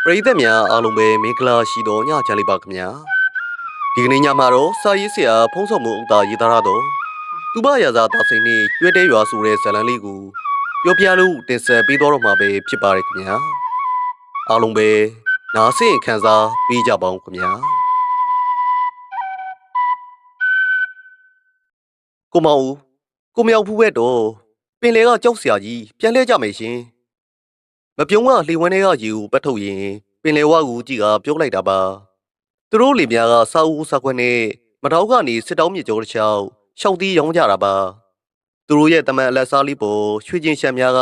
ပရိသတ်များအားလုံးပဲမင်္ဂလာရှိသောညချမ်းလေးပါခင်ဗျာဒီကနေ့ညမှာတော့စာရေးဆရာဖုံးဆောင်မှုဥတာရေးသားရတော့သူဘရာဇာတာစိန်နှင့်ကျွဲတဲရွာဆိုတဲ့ဇာတ်လမ်းလေးကိုပြောပြလို့တင်ဆက်ပေးတော့မှာပဲဖြစ်ပါတယ်ခင်ဗျာအားလုံးပဲနားဆင်ခံစားပေးကြပါဦးခင်ဗျာကိုမောင်ဦးကိုမြောက်ဖူးဘက်တော့ပင်လေကကြောက်စရာကြီးပြန်လဲကြမယ်ရှင်မပြုံးကလှေဝန်းထဲကရေကိုပတ်ထုတ်ရင်ပင်လေဝါကိုကြည့်ကပြောလိုက်တာပါသူတို့လေများကစာအုပ်စာခွက်နဲ့မတော်ကနေစစ်တောင်းမြေကျော်တစ်ချောင်းရှောက်တီးရောင်းကြတာပါသူတို့ရဲ့တမန်အလက်စားလေးပေါ်ရွှေချင်းရှမ်းများက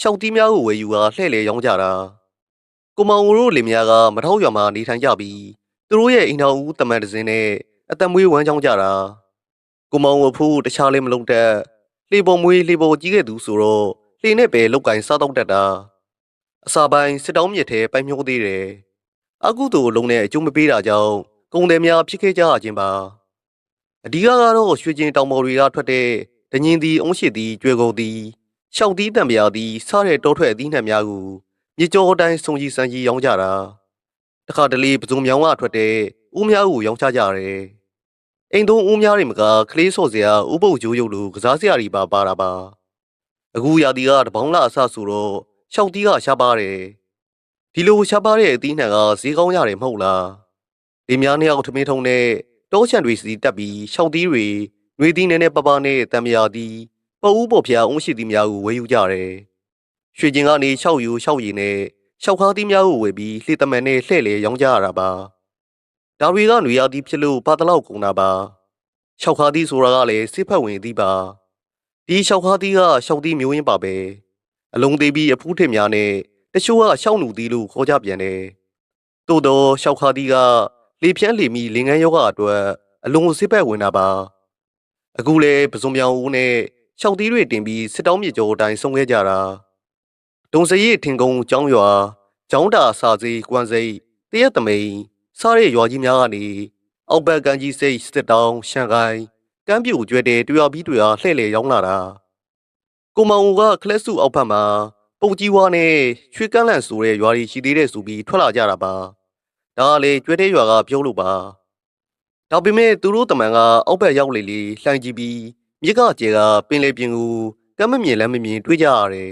ရှောက်တီးများကိုဝယ်ယူကလှည့်လေရောင်းကြတာကိုမောင်တို့လေများကမတော်ရွာမှာနေထိုင်ကြပြီးသူတို့ရဲ့အိမ်တော်ဦးတမန်တစင်းနဲ့အသက်မွေးဝမ်းကြောင်းကြတာကိုမောင်ဝဖို့တခြားလေးမလုံးတက်လှေပေါ်မွေးလှေပေါ်ကြီးခဲ့သူဆိုတော့လှေနဲ့ပဲလောက်ကင်စားတော့တတ်တာအစာပိုင်းစစ်တောင်းမြစ်ထဲပိုင်မျောသေးတယ်အကုသို့လုံးနဲ့အကျိုးမပေးတာကြောင့်ကုန်တယ်များဖြစ်ခဲ့ကြခြင်းပါအဓိကကတော့ရွှေကျင်တောင်ပေါ်တွေကထွက်တဲ့ဒညင်သည်အုံးရှိသည်ကျွဲကုန်သည်ရှောက်သည်တံပြာသည်စားတဲ့တောထွက်အသီးနှံများကိုမြေကျော်အတိုင်းစုံကြီးစံကြီးရောင်းကြတာတခါတလေပစုံမြောင်းကထွက်တဲ့ဦးများကိုရောင်းချကြတယ်အိမ်သုံးဦးများတွေမကကလေးစော့စရာဥပုပ်ကျိုးရုပ်လိုကစားစရာတွေပါတာပါအခုရာသီကတပေါင်းလာအဆဆိုတော့ရှောက်တီးကရှားပါတယ်ဒီလိုရှားပါတဲ့အသီးနှံကဈေးကောင်းရတယ်မဟုတ်လားဒီများနှစ်ယောက်ထမင်းထုံးနဲ့တောချန်တွေစီတက်ပြီးရှောက်တီးတွေနှွေးသီးနဲ့ပပနဲ့တံမြာသည်ပအူးပေါ်ဖျားအုံးရှိသီးများကိုဝယ်ယူကြတယ်ရွှေကျင်ကနေရှောက်ယူရှောက်ရည်နဲ့ရှောက်ခါးသီးများကိုဝယ်ပြီးလှေတမန်နဲ့လှဲ့လေရောင်းကြရတာပါဒါတွေကနွေရာသီဖြစ်လို့ပါတလောက်ကုန်တာပါရှောက်ခါးသီးဆိုတာကလည်းစစ်ဖက်ဝင်သီးပါဒီရှောက်ခါးသီးကရှောက်သီးမျိုးရင်းပါပဲအလုံးသေးပြီးအဖူးထစ်များနဲ့တချို့ကရှောက်နူသီးလို့ခေါ်ကြပြန်တယ်သို့တော့ရှောက်ခါးသီးကလေဖြန်းလေမီလင်ငန်းယောဂအတွက်အလုံးစစ်ဖက်ဝင်တာပါအခုလေပစုံပြောင်ဦးနဲ့ရှောက်သီးတွေတင်ပြီးစစ်တောင်းမြေကျော်အတိုင်းဆုံးခဲ့ကြတာဒုံစရိတ်ထင်ကုန်းကျောင်းရွာကျောင်းတာစာစီကွမ်စိတ်တရက်သမိန်စားတဲ့ရွာကြီးများကနေအောက်ဘက်ကန်းကြီးစိတ်စစ်တောင်းရှန်ကိုင်းကမ်းပြူကျွဲတဲ့တွေ့ရပြီးတွေ့ရလှဲ့လေရောင်းလာတာကိုမောင်ကကလက်စုအောက်ဖက်မှာပုတ်ကြီးဝါနဲ့ရွှေကန်းလန့်ဆိုတဲ့ရွာကြီးရှိသေးတဲ့ဆိုပြီးထွက်လာကြတာပါဒါကလေကျွဲတဲ့ရွာကပြုံးလို့ပါဒါပေမဲ့သူတို့တမန်ကအောက်ဘက်ရောက်လေလေလှိုင်းကြည့်ပြီးမြစ်ကကျဲကပင်လေပြင်ကိုကမ်းမမြင်လမ်းမမြင်တွေးကြရတယ်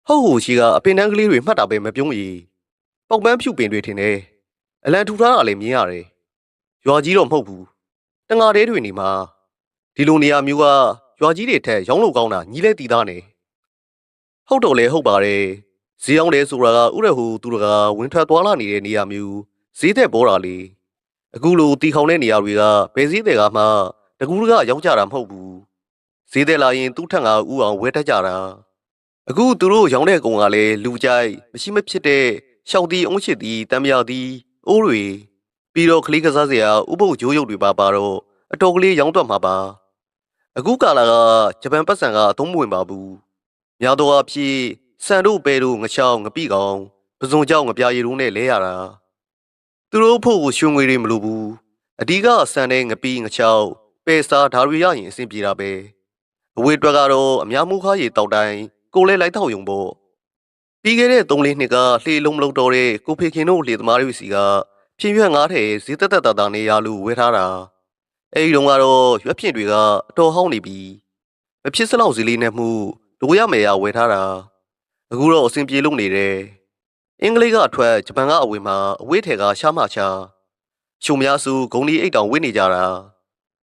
ဟုတ်ဟိုရှိကအပင်တန်းကလေးတွေမှတ်တာပဲမပြုံးရီပေါက်ပန်းဖြူပင်တွေထင်တယ်အလံထူထားတာလည်းမြင်ရတယ်ရွာကြီးတော့မဟုတ်ဘူးတငါတဲတွေနေမှာဒီလိုနေရာမျိုးကရွာကြီးတွေထက်ရောင်းလို့ကောင်းတာညီးလဲတီသားနေဟုတ်တော့လေဟုတ်ပါတယ်ဈေးအောင်လဲဆိုတာကဥရဟူသူတကဝင်ထွက်သွားလာနေတဲ့နေရာမျိုးဈေးသက်ပေါ်တာလေအခုလိုတီခေါင်တဲ့နေရာတွေကဘယ်ဈေးတွေကမှတကူးတကရောက်ကြတာမဟုတ်ဘူးဈေးသက်လာရင်သူ့ထက်ငါဥအောင်ဝဲတတ်ကြတာအခုသူတို့ရောင်းတဲ့ကောင်ကလည်းလူကြိုက်မရှိမဖြစ်တဲ့ရှောက်တီအုံးချစ်တီတံမြာတီအိုးတွေပြီးတော့ကလေးကစားစရာဥပုပ်ဂျိုးရုပ်တွေပါတော့အတော်ကလေးရောင်းတော့မှာပါအခုကာလာကဂျပန်ပတ်စံကအသုံးမဝင်ပါဘူးများတော့အဖြစ်စံတို့ပဲတို့ငချောင်းငပိကောင်ပစုံကြောက်ငပြာရည်တို့နဲ့လဲရတာသူတို့ဖို့ကိုရွှေငွေတွေမလိုဘူးအဓိကစံတဲ့ငပိငချောင်းပဲစားဓာရီရရင်အဆင်ပြေတာပဲအဝေးအတွက်ကတော့အများမှုခါရီတောက်တိုင်းကိုလဲလိုက်တော့ယုံပေါ့ပြီးခဲ့တဲ့3-4နှစ်ကလှေလုံးမလုံးတော့တဲ့ကိုဖေခင်တို့လှေသမားတွေစီကဖြင်းရွက်ငါးထဲဈေးတက်တာနေရလို့ဝဲထားတာအဲဒီတုန်းကတော့ရွက်ဖြင့်တွေကအတော်ဟောင်းနေပြီမဖြစ်စလောက်ဈေးလေးနဲ့မှုလိုရမယ်ရဝယ်ထားတာအခုတော့အဆင်ပြေလို့နေတယ်အင်္ဂလိပ်ကအထွက်ဂျပန်ကအဝေးမှာအဝေးထဲကရှားမချရှုံများစုဂုံဒီအိတ်တောင်ဝေ့နေကြတာ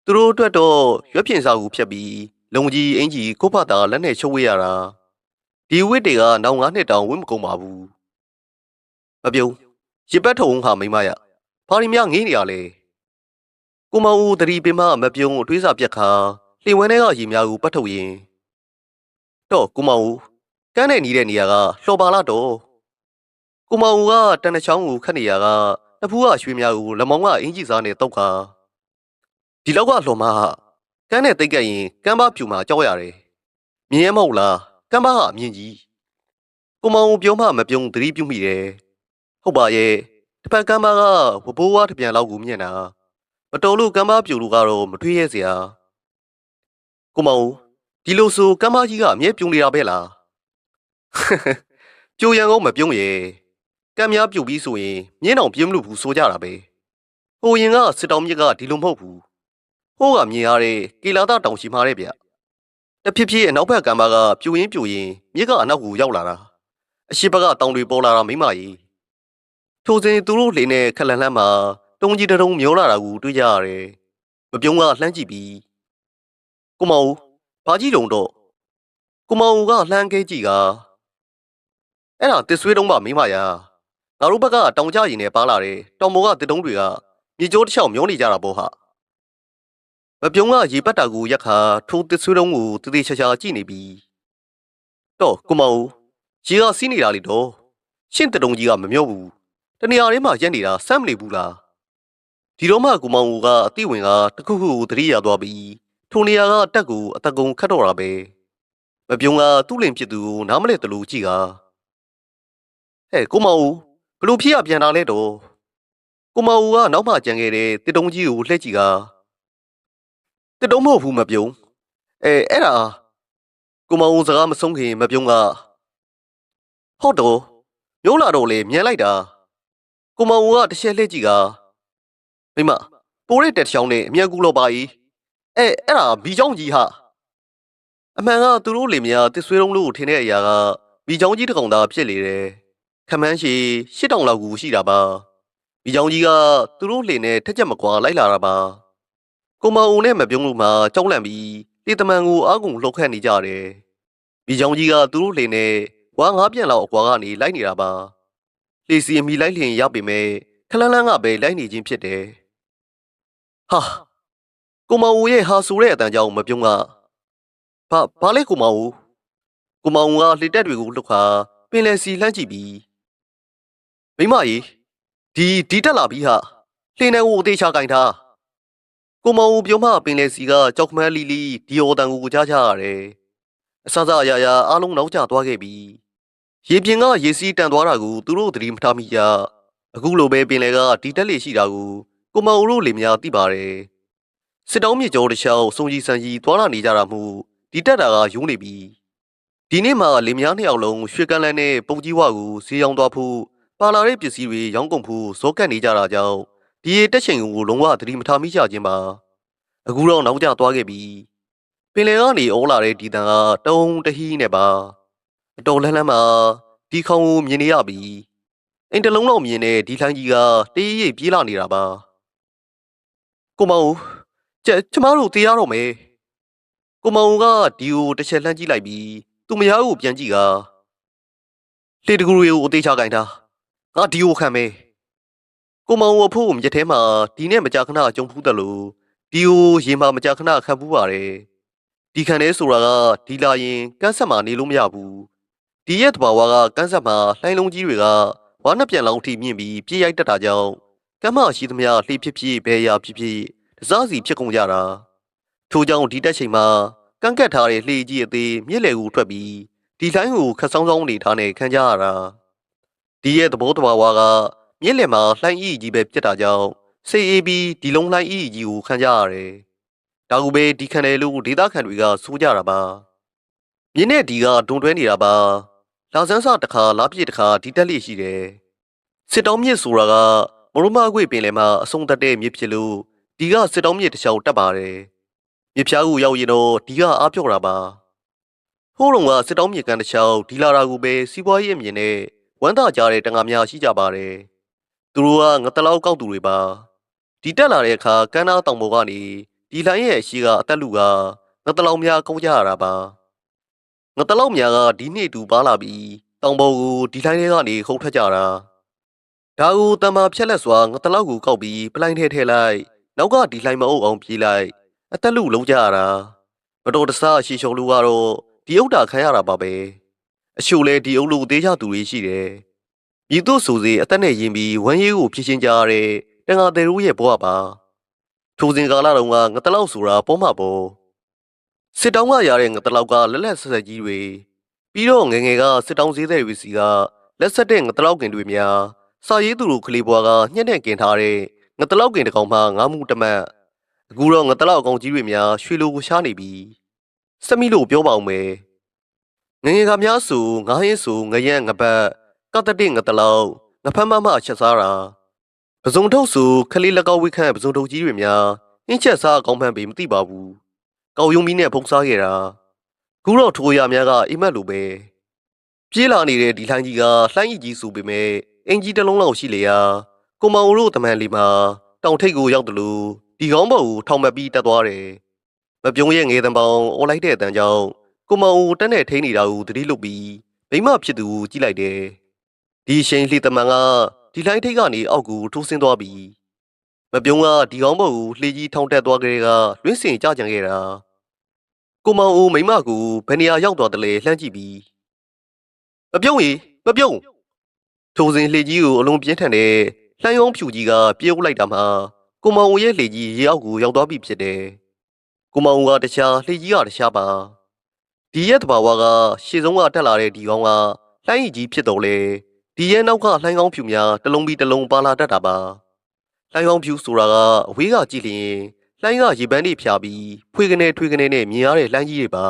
သူတို့အတွက်တော့ရွက်ဖြင့်စာကူဖြတ်ပြီးလုံကြီးအင်ကြီးကိုဖတာလက်နဲ့ချုပ်ဝေးရတာဒီဝစ်တွေကနောက်9နှစ်တောင်ဝင့်မကုန်ပါဘူးမပြုံးရစ်ပတ်ထုံဟာမိမရဘာရီများငေးနေရလဲကိုမောင်ဦးတရီပင်မမပြုံးတွေးစာပြက်ခါလှေဝဲထဲကရေများကိုပတ်ထုတ်ရင်တော့ကိုမောင်ဦးကန်းနဲ့နီးတဲ့နေရာကလှော်ပါလာတော့ကိုမောင်ဦးကတန်တချောင်းကိုခတ်နေရကတဖူးကရွှေများကိုလက်မောင်းကအင်ကြီးစားနဲ့တောက်ခါဒီလောက်ကလှော်မကန်းနဲ့တိတ်ကပ်ရင်ကမ်းပါဖြူမှာကြောက်ရတယ်မြင်ရမဟုတ်လားကမ်းပါကအမြင်ကြီးကိုမောင်ဦးပြောမှမပြုံးသတိပြုမိတယ်ဟုတ်ပါရဲ့တစ်ဖက်ကမ်းပါကဝဘိုးဝါတပြန်လောက်ကိုမြင်တာမတော်လို့ကမ်းပါပြူလို့ကတော့မတွေးရဲစရာကိုမောင်ဒီလိုဆိုကမ်းမကြီးကအမြဲပြုံးနေတာပဲလားပြိုရန်ကောမပြုံးရဲ့ ကံများပြုတ်ပြီးဆိုရင်မြင်းအောင်ပြင်းမလို့ဘူးဆိုကြတာပဲဟိုရင်ကစစ်တောင်းမြစ်ကဒီလိုမဟုတ်ဘူးဟိုးကမြင်ရတဲ့ကေလာတာတောင်ရှိမှာတဲ့ဗျတဖြစ်ဖြစ်အနောက်ဘက်ကံပါကပြိုရင်မြစ်ကအနောက်ကိုရောက်လာတာအရှိဘကတောင်တွေပေါ်လာတာမိမကြီးထိုစဉ်သူတို့လေနဲ့ခက်လန်လှမ်းမှာတုံးကြီးတုံးမျောလာတာကိုတွေ့ကြရတယ်မပြုံးကလှမ်းကြည့်ပြီးကိုမောင်ဘာကြီးတုံတော့ကိုမောင်ကလှမ်းခဲကြည့်ကအဲ့ဒါတစ်ဆွေးတုံးပါမိမရငါတို့ဘက်ကတောင်ကြရင်နဲ့ပါလာတယ်တောင်ပေါ်ကတစ်တုံးတွေကမြေကျိုးတစ်ချောင်းမျောနေကြတာပေါ့ဟာမပြုံးကရေပတ်တာကိုရက်ခါထိုးတစ်ဆွေးတုံးကိုတည်တည်ချာချာကြည့်နေပြီးတော့ကိုမောင်ရေကစီးနေတာလေတော့ရှင့်တုံးကြီးကမမျောဘူးတနေရာထဲမှာရက်နေတာစမ်းမနေဘူးလားဒီတော့မှကိုမောင်ကအသိဝင်ကတခုခုကိုတတိရသွားပြီးထိုနေရာကတက်ကိုအတကုံခတ်တော့တာပဲမပြုံးကသူ့လင်ဖြစ်သူကိုနားမလဲတလူကြည့်ကဟဲ့ကိုမောင်ဘလို့ဖြစ်ရပြန်လာလဲတော့ကိုမောင်ကနောက်မှကြံခဲ့တဲ့တစ်တုံးကြီးကိုလှည့်ကြည့်ကတစ်တုံးမဟုတ်ဘူးမပြုံးအဲ့ဒါကိုမောင်စကားမဆုံးခင်မပြုံးကဟုတ်တော့မျိုးလာတော့လေမြန်လိုက်တာကိုမောင်ကတစ်ချက်လှည့်ကြည့်ကမိမပိုးရတဲ့ချောင်းနဲ့အမြန်ကူတော့ပါ၏အဲ့ဒါဘီချောင်းကြီးဟာအမှန်ကသူတို့လေများတစ်ဆွေးလုံးလို့ထင်တဲ့အရာကဘီချောင်းကြီးတစ်ကောင်သာဖြစ်လေတယ်ခမန်းရှိ8000လောက်ကူရှိတာပါဘီချောင်းကြီးကသူတို့လေနဲ့ထက်ချက်မကွာလိုက်လာတာပါကိုမောင်နဲ့မပြုံးလို့မှကြောက်လန့်ပြီးလေတမန်ကိုအားကုန်လှုပ်ခတ်နေကြတယ်ဘီချောင်းကြီးကသူတို့လေနဲ့ဝါ9ပြန်လောက်အကွာကနေလိုက်နေတာပါလေစီအမီလိုက်လျင်ရောက်ပေမဲ့ခလန်းလန်းကပဲလိုက်နေခြင်းဖြစ်တယ်ဟာကိုမောင်ရဲ့ဟာဆိုတဲ့အတန်ကြောင့်မပြုံးကဘာလဲကိုမောင်ကလေတက်တွေကိုလှုပ်ခါပင်လယ်စီလှမ်းကြည့်ပြီးမိမကြီးဒီတက်လာပြီးဟာလှင်းနေကိုအသေးချကင်ထားကိုမောင်ပြောမှပင်လယ်စီကကြောက်ခမန်းလီလီဒီအော်တန်ကိုကြားကြရတယ်အဆအအရာရာအားလုံးနောက်ကျသွားခဲ့ပြီးရေပြင်ကရေစီးတန်သွားတာကိုသူတို့သတိမထားမိကြအခုလိုပဲပင်လယ်ကဒီတက်လေရှိတာကိုမောင်တို့လေများသိပါတယ်စစ်တောင်းမြေကျော်တစ်ချောင်းစုံကြီးစံကြီးသွားလာနေကြတာမှုဒီတက်တာကယုံနေပြီဒီနေ့မှလေများနှစ်ယောက်လုံးရွှေကန်းလန်းနဲ့ပုံကြီးဝကိုဈေးရောင်းသွားဖို့ပါလာတဲ့ပစ္စည်းတွေရောင်းကုန်ဖို့ဇောကတ်နေကြတာကြောင့်ဒီတက်ချိန်ကိုလုံးဝသတိမထားမိကြခြင်းပါအခုတော့နောက်ကျသွားခဲ့ပြီပင်လယ်ကနေအော်လာတဲ့ဒီတန်ကတုံးတဟီးနဲ့ပါအတော်လန်းလန်းမှာဒီခေါင်ကိုမြင်နေရပြီအိမ်တလုံးလောက်မြင်တဲ့ဒီလှိုင်းကြီးကတေးရိပ်ပြေးလာနေတာပါကိုမောင်ကျမတို့တရားတော့မယ်ကိုမောင်ကဒီကိုတစ်ချက်လှမ်းကြည့်လိုက်ပြီးသူ့မယားကိုပြန်ကြည့်ကလေတကူတွေကိုအသေးချကင်ထားငါဒီကိုခံမယ်ကိုမောင်အဖို့မြက်ထဲမှာဒီနဲ့မကြာခဏကြုံဖူးတယ်လို့ဒီကိုရေမှာမကြာခဏခံဖူးပါတယ်ဒီခံနေဆိုတာကဒီလာရင်ကန်းဆက်မှာနေလို့မရဘူးဒီရဲ့တဘာဝကကန်းဆက်မှာလှိုင်းလုံးကြီးတွေကဝါနှစ်ပြန်လောင်းထိမြင့်ပြီးပြေးရိုက်တတ်တာကြောင့်ကမ်းမရှိသမျှလှေဖြစ်ဖြစ်ဘဲရာဖြစ်ဖြစ်တစားစီဖြစ်ကုန်ကြတာထို့ကြောင့်ဒီတက်ချိန်မှာကန့်ကတ်ထားတဲ့လှေကြီးအသေးမြစ်လေကိုထွက်ပြီးဒီလိုင်းကိုခက်ဆောင်းဆောင်းနေထားနေခံကြရတာဒီရဲ့သဘောတဘာဝကမြစ်လယ်မှာလှိုင်းကြီးပဲပြစ်တာကြောင့်စိတ်အေးပြီးဒီလုံးလှိုင်းကြီးကိုခံကြရတယ်ဒါကူပဲဒီခံတယ်လို့ဒေသခံတွေကဆိုကြတာပါမြင်းနဲ့ဒီကဒုံတွဲနေတာပါလာစန်းစတစ်ခါလာပြည့်တစ်ခါဒီတက်လေးရှိတယ်စစ်တောင်းမြစ်ဆိုတာကမရမအကွေပင်လယ်မှာအဆုံးတက်တဲ့မြစ်ဖြစ်လို့ဒီကစစ်တောင်းမြစ်တစ်ချောင်းတက်ပါတယ်မြစ်ဖြားကိုရောက်ရင်တော့ဒီကအားပြော့တာပါဟိုးလုံးကစစ်တောင်းမြစ်ကန်တစ်ချောင်းဒီလာတာကိုပဲစီးပွားရေးအမြင်နဲ့ဝမ်းသာကြတဲ့တန်ခါများရှိကြပါတယ်သူတို့ကငတလောက်ကောက်သူတွေပါဒီတက်လာတဲ့အခါကမ်းနားတောင်ပေါ်ကနေဒီလိုင်းရဲ့အရှိကအသက်လူကငတလောက်များကောက်ကြရတာပါငတလောက်များကဒီနေ့တူပါလာပြီးတောင်ပေါ်ကိုဒီလိုင်းထဲကနေခုန်ထွက်ကြတာဒါကိုတမ္မာဖြက်လက်စွာငတလောက်ကိုကောက်ပြီးပလိုင်းထဲထည့်လိုက်နောက်ကဒီလိုင်းမအုပ်အောင်ပြေးလိုက်အသက်လူလုံးကြရတာမတော်တဆရှီရှုံလူကတော့ဒီအုပ်တာခံရတာပါပဲအချို့လဲဒီအုပ်လူသေးကြသူတွေရှိတယ်မြည်သူဆိုစီအသက်နဲ့ရင်ပြီးဝမ်းရေးကိုဖြစ်ချင်းကြရတဲ့တန်ဃာသေးတို့ရဲ့ဘဝပါထိုစဉ်ကာလတုန်းကငတလောက်ဆိုတာပေါ်မှာပေါ့စစ်တောင်းကရတဲ့ငတလောက်ကလက်လက်ဆက်ဆက်ကြီးတွေပြီးတော့ငငယ်ကစစ်တောင်းဈေးတဲ့ဝီစီကလက်ဆက်တဲ့ငတလောက်ကင်တွေများစာရေးသူတို့ကလေးဘွားကညှက်နဲ့ကင်ထားတဲ့ငတလောက်ကင်တကောင်မှငါးမှုတမတ်အခုတော့ငတလောက်အကောင်ကြီးတွေများရွှေလိုကိုရှားနေပြီစက်မီလို့ပြောပါအောင်မယ်ငငယ်ကများဆိုငါးဟင်းဆိုငရက်ငပတ်ကတတိငတလောက် ငဖမ်းမချက်စားတာပစုံထုတ်စုခလေးလက်ကောက်ဝိခန့်ပစုံထုတ်ကြီးတွေများအင်းချက်စားကောင်းမှန်းပေမသိပါဘူးကောက်ယုံမီနဲ့ဖုံးစားခဲ့တာခုတော့ထိုရများကအိမ်မက်လိုပဲပြေးလာနေတဲ့ဒီလှိုင်းကြီးကလှိုင်းကြီးဆိုပေမဲ့အင်ကြီးတစ်လုံးလောက်ရှိလေရာကိုမောင်တို့တမန်လေးမှာတောင်ထိပ်ကိုရောက်တယ်လို့ဒီကောင်းပေါ်ကိုထောင်မက်ပြီးတက်သွားတယ်မပြုံးရဲ့ငယ်တံပေါင်အော်လိုက်တဲ့အတန်ကြောင့်ကိုမောင်ဦးတက်နဲ့ထိန်းနေတာကိုသတိလွတ်ပြီးမိမဖြစ်သူကိုကြည့်လိုက်တယ်ဒီရှိန်လှတမန်ကဒီလှိုင်းထိပ်ကနေအောက်ကိုထိုးဆင်းသွားပြီးမပြုံးကဒီကောင်းပေါ်ကိုလှေကြီးထောင်တက်သွားကြတဲ့ကလွင့်စင်ကြကြံခဲ့တာကိုမောင်ဦးမိမကိုဘယ်နေရာရောက်သွားတယ်လဲလှမ်းကြည့်ပြီးမပြုံးရေမပြုံးထိုစဉ်လှေကြီးကိုအလုံးပြင်းထန်တဲ့လှိုင်းရောင်းဖြူကြီးကပြေးဦးလိုက်တာမှကိုမောင်ဦးရဲ့လှေကြီးရေအောက်ကိုရောက်သွားပြီဖြစ်တယ်ကိုမောင်ဦးကတခြားလှေကြီးကတခြားပါဒီရဲ့တဘာဝကရှေ့ဆုံးကတက်လာတဲ့ဒီကောင်းကလှိုင်းကြီးဖြစ်တော်လေဒီရဲ့နောက်ကလှိုင်းကောင်းဖြူများတလုံးပြီးတလုံးပါလာတတ်တာပါလှိုင်းကောင်းဖြူဆိုတာကအဝေးကကြည့်လျင်လှိုင်းကရေပန်းတွေဖြာပြီးဖွေကနေထွေကနေနဲ့မြင်ရတဲ့လှိုင်းကြီးတွေပါ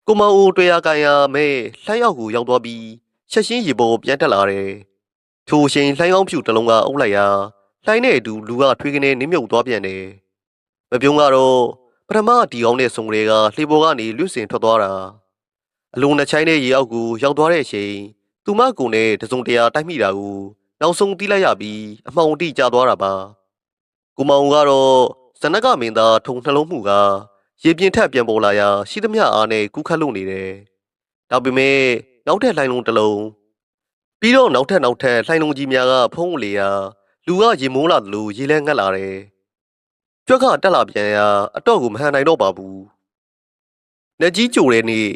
ကိုမောင်ဦးတွေ့ရကန်ရမဲလှိုင်းရောက်ကိုရောက်သွားပြီးချက်ချင်းရေပေါ်ပြန်တက်လာတယ်ထိုအချိန်လှိုင်းကောင်းဖြူတလုံးကအုပ်လိုက်ရာလှိုင်းနဲ့အတူလူကထွေကနေနင်းမြုပ်သွားပြန်တယ်မပြုံးကတော့ပထမဒီကောင်းတဲ့ဆုံကလေးကလှေပေါ်ကနေလွတ်စင်ထွက်သွားတာအလုံးနှစ်ချိုင်းတဲ့ရေအောက်ကိုရောက်သွားတဲ့အချိန်သူမကိုနဲ့တစုံတရာတိုက်မိတာကိုနောက်ဆုံးတီးလိုက်ရပြီးအမှောင်တိကျသွားတာပါကိုမောင်ကတော့ဇနကမင်းသားထုံနှလုံးမှုကရေပြင်းထက်ပြန်ပေါ်လာရာရှိသမျှအားနဲ့ကူးခတ်လို့နေတယ်ဒါပေမဲ့နောက်ထပ်လှိုင်းလုံးတစ်လုံးပြီးတော့နောက်ထပ်လှိုင်းလုံးကြီးများကဖုံးလေရာလူကရေမိုးလာသလိုရေလဲငတ်လာတယ်ကြွက်ကတက်လာပြန်ရာအတော့ကိုမဟန်နိုင်တော့ပါဘူး။လက်ကြီးကြိုတဲ့နေ့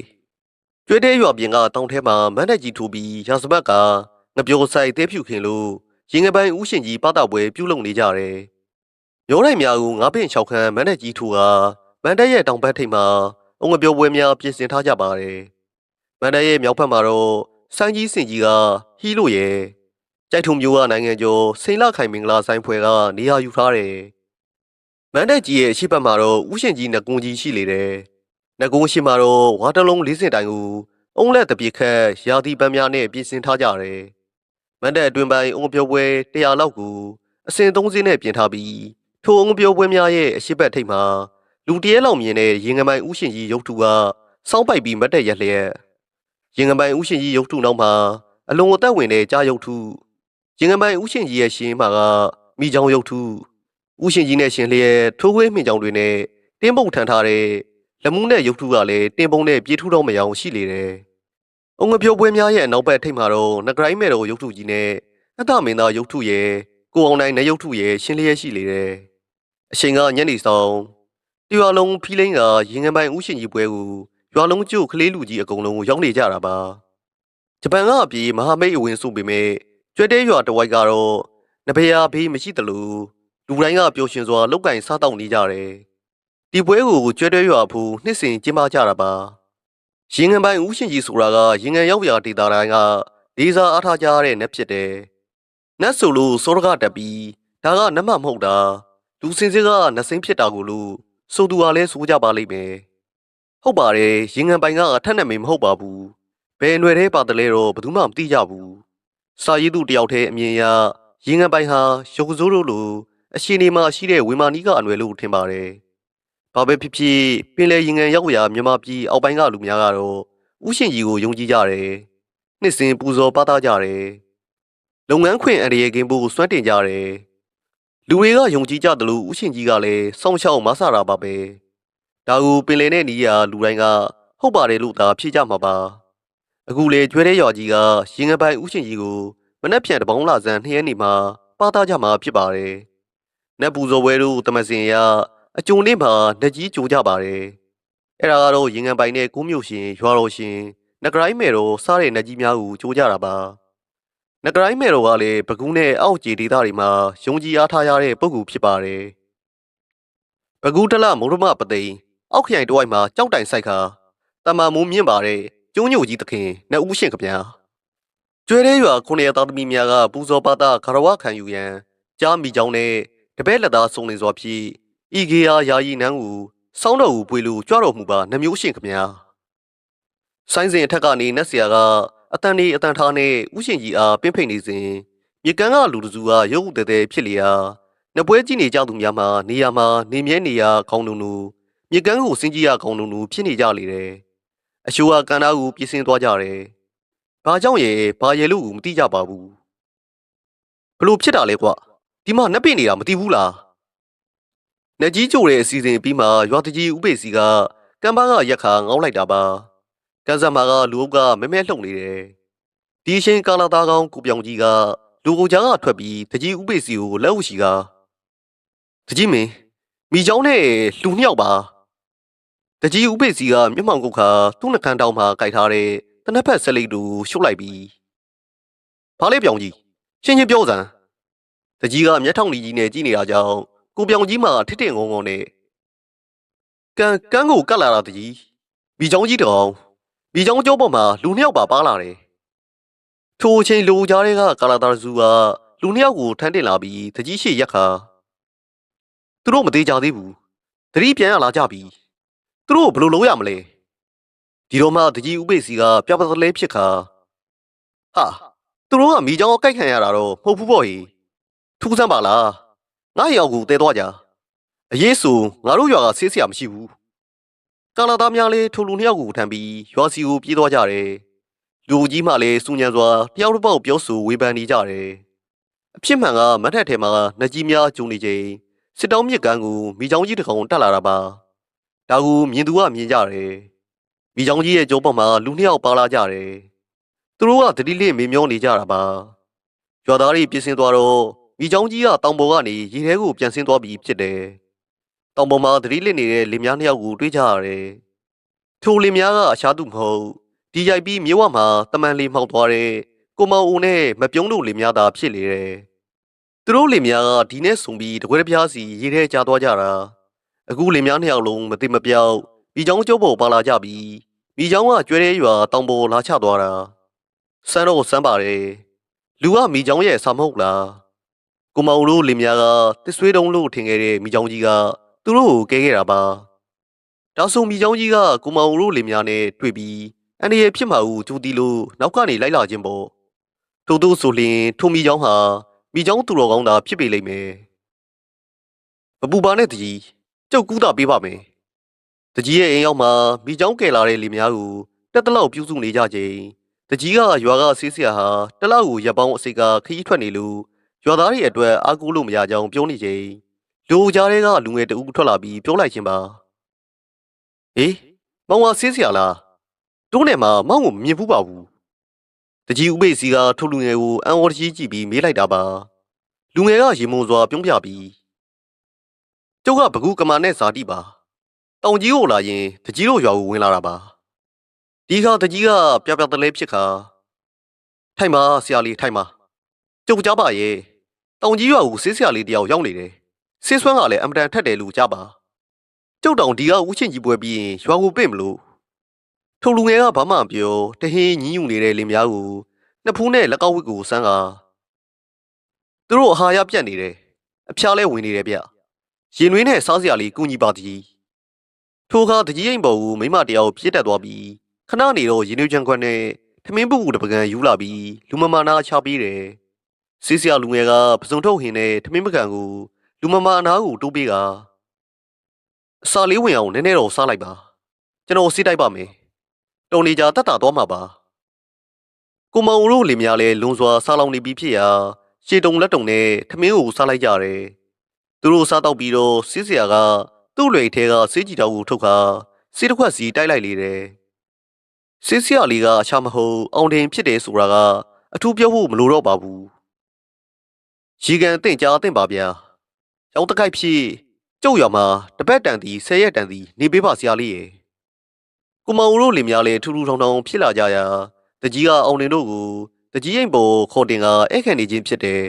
ကျွဲတဲရွာပြင်ကတောင်ထဲမှာမန်းတက်ကြီးထိုးပြီးရာစပတ်ကငပျော်ဆိုင်သေးဖြူခင်လို့ရင်ငပိုင်းဥရှင်ကြီးပတာပွဲပြုလုပ်နေကြတယ်။မျိုးတိုင်းများကိုငါးပင်၆ခန်းမန်းတက်ကြီးထိုးကမန်းတက်ရဲ့တောင်ဘက်ထိပ်မှာအုံငပျော်ပွဲများပြင်ဆင်ထားကြပါတယ်။မန်းတက်ရဲ့မြောက်ဘက်မှာတော့ဆိုင်းကြီးစင်ကြီးကဟီးလို့ရဲ့ကြိုက်ထုံမျိုးကနိုင်ငံကျော်စိန်လခိုင်မင်္ဂလာဆိုင်ဖွဲကနေရာယူထားတယ်။မန်းတက်ကြီးရဲ့အရှိတ်မှာတော့ဥရှင်ကြီးနဂုံကြီးရှိလေတယ်။နဂုံရှိမှာတော့ဝါတလုံး40တိုင်ကိုအုံလက်တပြစ်ခတ်ရာသီပန်းများနဲ့ပြင်ဆင်ထားကြတယ်။မန်းတက်အတွင်ပိုင်းအုံပြောပွဲ100လောက်ကိုအစဉ်30နဲ့ပြင်ထားပြီးထိုအုံပြောပွဲများရဲ့အရှိတ်ထိပ်မှာလူတရဲလောက်မြင်တဲ့ရင်ငမိုင်ဥရှင်ကြီးရုပ်ထုကစောင်းပိုက်ပြီးမတ်တက်ရက်လျက်ရင်ငမိုင်ဥရှင်ကြီးရုပ်ထုနောက်မှာအလုံးအသက်ဝင်တဲ့ကြားရုပ်ထုရင်ငမိုင်ဥရှင်ကြီးရဲ့ရှင်မှာကမိချောင်းရုပ်ထုဥရှင်ကြီးနဲ့ရှင်လျက်ထိုးခွေးမြင့်ကြောင်တွေနဲ့တင်းပုံထန်ထားတဲ့လက်မှုနဲ့ရုပ်ထုကလည်းတင်းပုံနဲ့ပြေးထူတော့မရောရှိလေတယ်။အုံငပြိုးပွဲများရဲ့နောက်ဘက်ထိပ်မှာတော့နဂရိုင်းမဲတော်ရုပ်ထုကြီးနဲ့အတမင်းသားရုပ်ထုရဲ့ကိုအောင်နိုင်နဲ့ရုပ်ထုရဲ့ရှင်လျက်ရှိလေတယ်။အချိန်ကညနေဆောင်တရွာလုံးဖီးလိန်ကရင်ငမိုင်ဥရှင်ကြီးပွဲကိုရွာလုံးကျုပ်ကလေးလူကြီးအကုန်လုံးရောက်နေကြတာပါ။ဂျပန်ကအပြေမဟာမိတ်အဝင်စုပေမဲ့ကျွဲတဲရွာတဝိုက်ကတော့နဘေယာဘေးမရှိသလိုလူတိုင်းကပျော်ရွှင်စွာလောက်ကင်စားတောက်နေကြတယ်။ဒီပွဲကိုကျွဲတဲရွာဖူနှစ်စဉ်ကျင်းပကြတာပါ။ရင်ငန်ပိုင်ဦးရှင်ကြီးဆိုတာကရင်ငန်ရောက်ရာဒေသတိုင်းကလေးစားအားထားကြတဲ့နတ်ဖြစ်တယ်။နတ်ဆိုလို့စောရကတက်ပြီးဒါကနတ်မမဟုတ်တာလူစင်စစ်ကနတ်စိမ့်ဖြစ်တာကိုလို့ဆိုသူကလည်းဆိုကြပါလိမ့်မယ်။ဟုတ်ပါတယ်ရင်ငန်ပိုင်ကထက်နဲ့မေမဟုတ်ပါဘူး။ဘယ်အနွယ်သေးပါတယ်လဲတော့ဘယ်သူမှမသိကြဘူး။စာရေးသူတယောက်တည်းအမြင်အရရင်ငန်ပိုင်ဟာရုပ်စိုးတို့လိုအရှိနေမှာရှိတဲ့ဝေမာနီးကအနွယ်လို့ထင်ပါတယ်။ဘာပဲဖြစ်ဖြစ်ပင်လယ်ရင်ငန်ရောက်ရာမြန်မာပြည်အောက်ပိုင်းကလူများကတော့ဥရှင်ကြီးကိုယုံကြည်ကြတယ်။နှစ်စဉ်ပူဇော်ပါသားကြတယ်။လုပ်ငန်းခွင်အရေကင်းဖို့စွမ်းတင်ကြတယ်။လူတွေကယုံကြည်ကြတယ်လို့ဥရှင်ကြီးကလည်းစောင့်ရှောက်မဆတာပါပဲ။ဒါကိုပင်လယ်နဲ့နီးရာလူတိုင်းကဟုတ်ပါတယ်လို့သာဖြေကြမှာပါ။အခုလေကျွဲတဲ့ရွာကြီးကရင်ငန်ပိုင်ဥရှင်ကြီးကိုမနှက်ဖြန်တပေါင်းလာစံ2ရက်နေမှာပါသားကြမှာဖြစ်ပါတယ်။နတ်ပူဇော်ပွဲတို့တမစင်ရအကျုံလေးမှာနှက်ကြီးကြိုကြပါတယ်။အဲ့ဒါကတော့ရင်ငန်ပိုင်နဲ့ကိုမျိုးရှင်ရွာတော်ရှင်နဂရိုင်းမဲတော်စားတဲ့နှက်ကြီးများကိုကြိုကြတာပါ။နဂရိုင်းမဲတော်ကလည်းပကူးနဲ့အောက်ကျေဒေသတွေမှာယုံကြည်အားထားရတဲ့ပုဂ္ဂိုလ်ဖြစ်ပါတယ်။ပကူးတလမုံရမပသိမ်အောက်ခရိုင်တဝိုက်မှာကြောက်တိုင်ဆိုင်ခါတမန်မိုးမြင့်ပါတယ်ကျုံညိုကြီးသခင်နတ်ဦးရှင်ကဗျာကျွဲရဲရွာခုနှစ်သားသမီးများကပူဇော်ပါတာခရဝခံယူရန်ကြားမိကြောင်းနဲ့တပည့်လက်သားစုံလင်စွာဖြင့်ဤကေယာယာယီနန်းကိုစောင်းတော်ကိုပွေလို့ကြွတော်မူပါနှမျိုးရှင်ခဗျာဆိုင်းစဉ်အထက်ကနေနတ်ဆရာက အတန်နေအတန်ထားနဲ့ဥရှင်ကြီးအားပင့်ဖိတ်နေစဉ်မြေကမ်းကလူတစုကရုပ်ဥတဲတဲဖြစ်လျာနှစ်ပွဲကြည့်နေကြသူများမှာနေရာမှာနေမြဲနေရာခေါင်းနုံနုမြေကမ်းကိုစင်းကြီးရခေါင်းနုံနုဖြစ်နေကြလေတယ်အရှိုးကကန္နာကိုပြင်းစင်းသွားကြတယ်ဘာကြောင့်ရဲ့ဘာရဲ့လို့မသိကြပါဘူးဘလို့ဖြစ်တာလဲကွာဒီမှာနှက်ပင်နေတာမသိဘူးလားနေကြီးကြိုတဲ့အစီအစဉ်ပြီးမှရွာတကြီးဥပေစီကကမ်းပါးကရက်ခါငေါက်လိုက်တာပါကန်းစမာကလူအုပ်ကမဲမဲလှုပ်နေတယ်ဒီရှင်ကာလာသားကောင်းကိုပြောင်ကြီးကလူကိုကြားကထွက်ပြီးတကြီးဥပေစီကိုလက်ဝှရှိကတကြီးမင်းမိချောင်းနဲ့လူနှစ်ယောက်ပါတကြီးဥပေစီကမျက်မှောင်ကုတ်ခါသူ့နှကန်းတောင်းမှာကြိုက်ထားတဲ့တနက်ဖက်ဆက်လိတ်တူရှုပ်လိုက်ပြီးဘာလဲပြောင်ကြီးရှင်းရှင်းပြောစမ်းတကြီးကမျက်ထောင်ကြီးနဲ့ကြည့်နေတာကြောင့်ကိုပြောင်ကြီးမှာထစ်ထစ်ငုံငုံနဲ့ကန်းကိုကတ်လာတာတကြီးမိချောင်းကြီးတောင်မိချောင်းကျောပေါ်မှာလူနှစ်ယောက်ပါလာတယ်ထိုအချိန်လူကြားတွေကကာလာတာစုကလူနှစ်ယောက်ကိုထမ်းတင်လာပြီးတကြီးရှိရက်ခါသူတို့မသေးကြသေးဘူးတတိပြန်ရလာကြပြီသူတို့ဘယ်လိုလုပ်ရမလဲဒီတော့မှတကြီးဥပေစီကပြပတလဲဖြစ်ခါဟာသူတို့ကမိချောင်းကိုက်ခံရတာတော့မဟုတ်ဘူးပေါ့ဟေထူးဆန်းပါလားငါရောက်ကိုတဲသွားကြအရေးဆိုငါတို့ရွာကဆေးဆရာမရှိဘူးကာလာသားများလည်းထိုလူနှစ်ယောက်ကိုထမ်းပြီးရွာစီကိုပြေးသွားကြတယ်လူကြီးမှလည်းစူညံစွာတယောက်တစ်ပေါက်ပြောဆိုဝေဖန်နေကြတယ်အဖြစ်မှန်ကမတ်ထက်ထဲမှာနှကြီးများကျုံနေချိန်စစ်တောင်းမြစ်ကမ်းကိုမိချောင်းကြီးတစ်ကောင်တက်လာတာပါဒါကိုမြင်သူကမြင်ကြတယ်မိချောင်းကြီးရဲ့ကြောပေါ်မှာလူနှစ်ယောက်ပါလာကြတယ်သူတို့ကတတိလေးမေမျောနေကြတာပါရွာသားတွေပြင်းစင်သွားတော့မိချောင်းကြီးကတောင်ပေါ်ကနေရေထဲကိုပြန်ဆင်းသွားပြီးဖြစ်တယ်တောင်ပေါ်မှာတတိလစ်နေတဲ့လင်များနှစ်ယောက်ကိုတွေ့ကြရတယ်ထိုလင်များကအရှားသူမဟုတ်ဒီရိုက်ပြီးမြေဝမှာတမန်လေးမှောက်သွားတဲ့ကိုမောင်ဦးနဲ့မပြုံးတို့လင်များသာဖြစ်လေတယ်သူတို့လင်များကဒီနဲ့ဆုံပြီးတကွဲတပြားစီရေထဲကျသွားကြတာအခုလင်များနှစ်ယောက်လုံးမသိမပြောက်မိချောင်းကျုပ်ပေါ်ပါလာကြပြီးမိချောင်းကကျွဲတဲ့ရွာတောင်ပေါ်လာချသွားတာစမ်းတော့စမ်းပါတယ်လူကမိချောင်းရဲ့စာမဟုတ်လားကိုမောင်တို့လင်များကတစ်ဆွေးတုံးလို့ထင်ခဲ့တဲ့မိချောင်းကြီးကသူတို့ကိုကဲခဲ့တာပါတောက်ဆုံမိချောင်းကြီးကကိုမောင်တို့လင်များနဲ့တွေ့ပြီးအန်ဒီရဲ့ဖြစ်မှာဦးကျူတီလို့နောက်ကနေလိုက်လာခြင်းပေါ့ထို့ဆိုလျင်ထိုမိချောင်းဟာမိချောင်းသူတော်ကောင်းသာဖြစ်ပေလိမ့်မယ်မပူပါနဲ့တကြီးကျုပ်ကူးတာပေးပါမယ်တကြီးရဲ့အိမ်ရောက်မှာမိချောင်းကယ်လာတဲ့လင်များကိုတက်တလောက်ပြုစုနေကြချိန်တကြီးကရွာကဆေးဆရာဟာတလောက်ကိုရပ်ပေါင်းအစိတ်ကခရီးထွက်နေလို့ရွာသားတွေအတွက်အားကိုးလို့မရကြောင်းပြောနေချိန်လူကြားတွေကလူငယ်တဦးထွက်လာပြီးပြောလိုက်ခြင်းပါဟေးမောင်ကဆေးဆရာလားတို့နဲ့မှာမောင်ကိုမမြင်ဘူးပါဘူးတကြီးဥပေစီကထိုလူငယ်ကိုအံဩတကြီးကြည့်ပြီးမေးလိုက်တာပါလူငယ်ကရေမုံစွာပြုံးပြပြီးကျုပ်ကဘကူကမာနဲ့ဇာတိပါတောင်ကြီးကိုလာရင်တကြီးတို့ရွာကိုဝင်လာတာပါဒီခါတကြီးကပြပြတလဲဖြစ်ခါထိုင်ပါဆရာလေးထိုင်ပါကျုပ်ကြားပါရဲ့တောင်ကြီးရွာကိုဆေးဆရာလေးတယောက်ရောက်နေတယ်ဆေးဆွမ်းကလည်းအမတန်ထက်တယ်လို့ကြားပါကျုပ်တောင်ဒီကဦးချင်းကြီးပွဲပြီးရင်ရွာကိုပင့်မလို့ထိုလူငယ်ကဘာမှမပြောတဟင်းညင်းညူနေတဲ့လင်များကိုနှစ်ဖူးနဲ့လက်ကောက်ဝစ်ကိုစမ်းကာသူတို့အဟာရပြတ်နေတယ်အဖျားလဲဝင်နေတယ်ဗျရင်နွေးနဲ့စားစရာလေးကူညီပါသည်ထိုအခါတကြီးအိမ်ပေါ်ကိုမိမတယောက်ပြည့်တက်သွားပြီးခဏနေတော့ရင်နွေးချမ်းခွက်နဲ့ထမင်းပုပကံယူလာပြီးလူမမာနာချပေးတယ်ဆေးဆရာလူငယ်ကပစုံထုတ်ဟင်းနဲ့ထမင်းပကံကိုလူမမာနာကိုတိုးပေးကအစာလေးဝင်အောင်နည်းနည်းတော့စားလိုက်ပါကျွန်တော်စီးတိုက်ပါမယ်တုံနေကြတက်တာသွားမှာပါကိုမောင်တို့လင်များလဲလွန်စွာစားလောင်နေပြီးဖြစ်ရာရှေတုံလက်တုံနဲ့ထမင်းကိုစားလိုက်ကြတယ်သူတို့စားတော့ပြီးတော့ဆေးဆရာကသူ့လွယ်ထဲကဆေးကြည်တော်ကိုထုတ်ခါဆေးတစ်ခွက်စီတိုက်လိုက်လေတယ်ဆေးဆရာလေးကအချမဟုတ်အောင်တင်ဖြစ်တယ်ဆိုတာကအထူးပြောဖို့မလိုတော့ပါဘူးရေကန်တင့်ကြားတင့်ပါဗျာရောင်းတကိုက်ဖြစ်ကျုပ်ရမှာတပတ်တန်သည်10ရက်တန်သည်နေပေးပါဆရာလေးရေကိုမောင်တို့လင်များလဲထူထူထောင်ထောင်ဖြစ်လာကြရာတကြီးကအောင်တင်တို့ကိုတကြီးအိမ်ပေါ်ခေါ်တင်ကအဲ့ခံနေခြင်းဖြစ်တယ်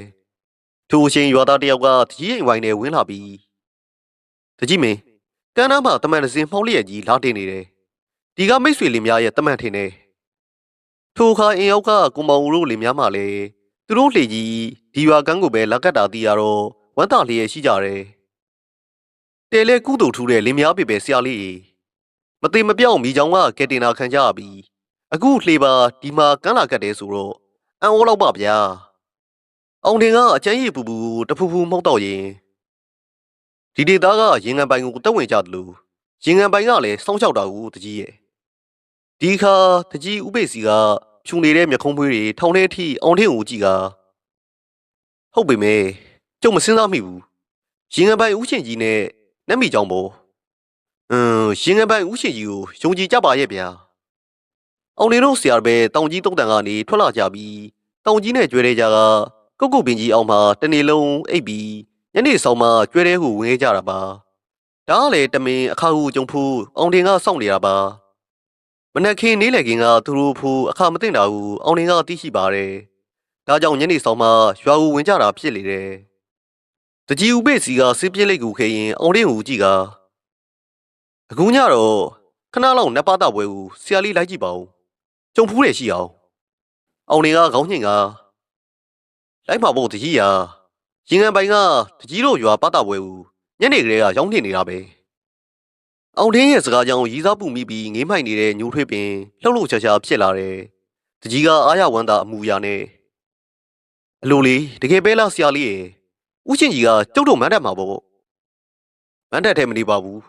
ထိုအချိန်ရွာသားတယောက်ကတကြီးအိမ်ဝိုင်းနဲ့ဝင်လာပြီးတကြီးမင်းကမ်းနားမှာတမန်တစင်မှောက်လျက်ကြီးလာတင်နေတယ်ဒီကမိတ်ဆွေလင်များရဲ့တမန်ထင်တယ်ထိုအခါအင်ယောက်ကကိုမောင်တို့လင်များမှလည်းသူတို့လှေကြီးဒီရွာကန်းကိုပဲလက်ကတ်တာတီးရတော့ဝမ်းသာလျက်ရှိကြတယ်တဲလေကုတူထူးတဲ့လင်များပေပဲဆရာလေးမသိမပြောက်မိချောင်းကကဲတင်နာခံကြပြီ အခုလှေပါဒီမှာကမ်းလာကတ်တယ်ဆိုတော့အံ့ဩလောက်ပါဗျာအောင်တင်ကအချမ်းရည်ပူပူတဖူဖူမှုတ်တော့ရင်ဒီဒေသားကရင်ငံပိုင်ကိုတက်ဝင်ကြတယ်လို့ရင်ငံပိုင်ကလည်းစောင်းချောက်တာကိုတကြီးရဲ့ဒီခါတကြီးဥပိ္ပစီကဖြူနေတဲ့မျက်ခုံးပွေးတွေထောင်ထဲအထိအောင်ထင်းကိုကြည့်ကဟုတ်ပေမဲ့ကျုပ်မစဉ်းစားမိဘူးရင်ငံပိုင်ဥရှင်ကြီးနဲ့နတ်မိကြောင်ပေါ်ရင်ငံပိုင်ဥရှင်ကြီးကိုယုံကြည်ကြပါရဲ့ဗျာအောင်နေတို့ဆရာပဲတောင်ကြီးတုံးတန်ကနေထွက်လာကြပြီးတောင်ကြီးနဲ့ကျွဲတဲ့ကြကကုတ်ကုတ်ပင်ကြီးအောင်မှာတနေ့လုံးအိပ်ပြီးညနေဆောင်မှကျွဲတဲ့ကိုဝင်ခဲ့ကြတာပါဒါကလည်းတမင်အခါဟုကြုံဖူးအောင်တင်ကစောင့်နေတာပါမနက်ခင်းနေလေခင်ကသူတို့ဖူးအခါမသိတာကိုအောင်တင်ကသိရှိပါတယ်ဒါကြောင့်ညနေဆောင်မှရွာကိုဝင်ကြတာဖြစ်လေတယ်တကြီးဥပိ္ပစီကစစ်ပြစ်လိုက်ကိုခဲရင်အောင်တင်ကိုကြည့်ကအခုညတော့ခဏလောက်နတ်ပါတာပွဲကိုဆရာလေးလိုက်ကြည့်ပါဦးကြုံဖူးတယ်ရှိအောင်နေကခေါင်းညင်ကလိုက်မှာပေါ့တကြီးရင်ငံပိုင်ကတကြီးတို့ရွာပါတာပွဲကိုညနေကလေးကရောင်းနေနေတာပဲအောင်ထင်းရဲ့စကားကြောင့်ရီးစားပူမိပြီးငေးမိုက်နေတဲ့ညိုထွေးပင်လှုပ်လှုပ်ရှားရှားဖြစ်လာတယ်တကြီးကအားရဝမ်းသာအမူအရာနဲ့အလိုလေးတကယ်ပဲလားဆရာလေးရဲ့ဥရှင်ကြီးကကျုပ်တို့မန်းတက်မှာပေါ့မန်းတက်ထဲမနေပါဘူး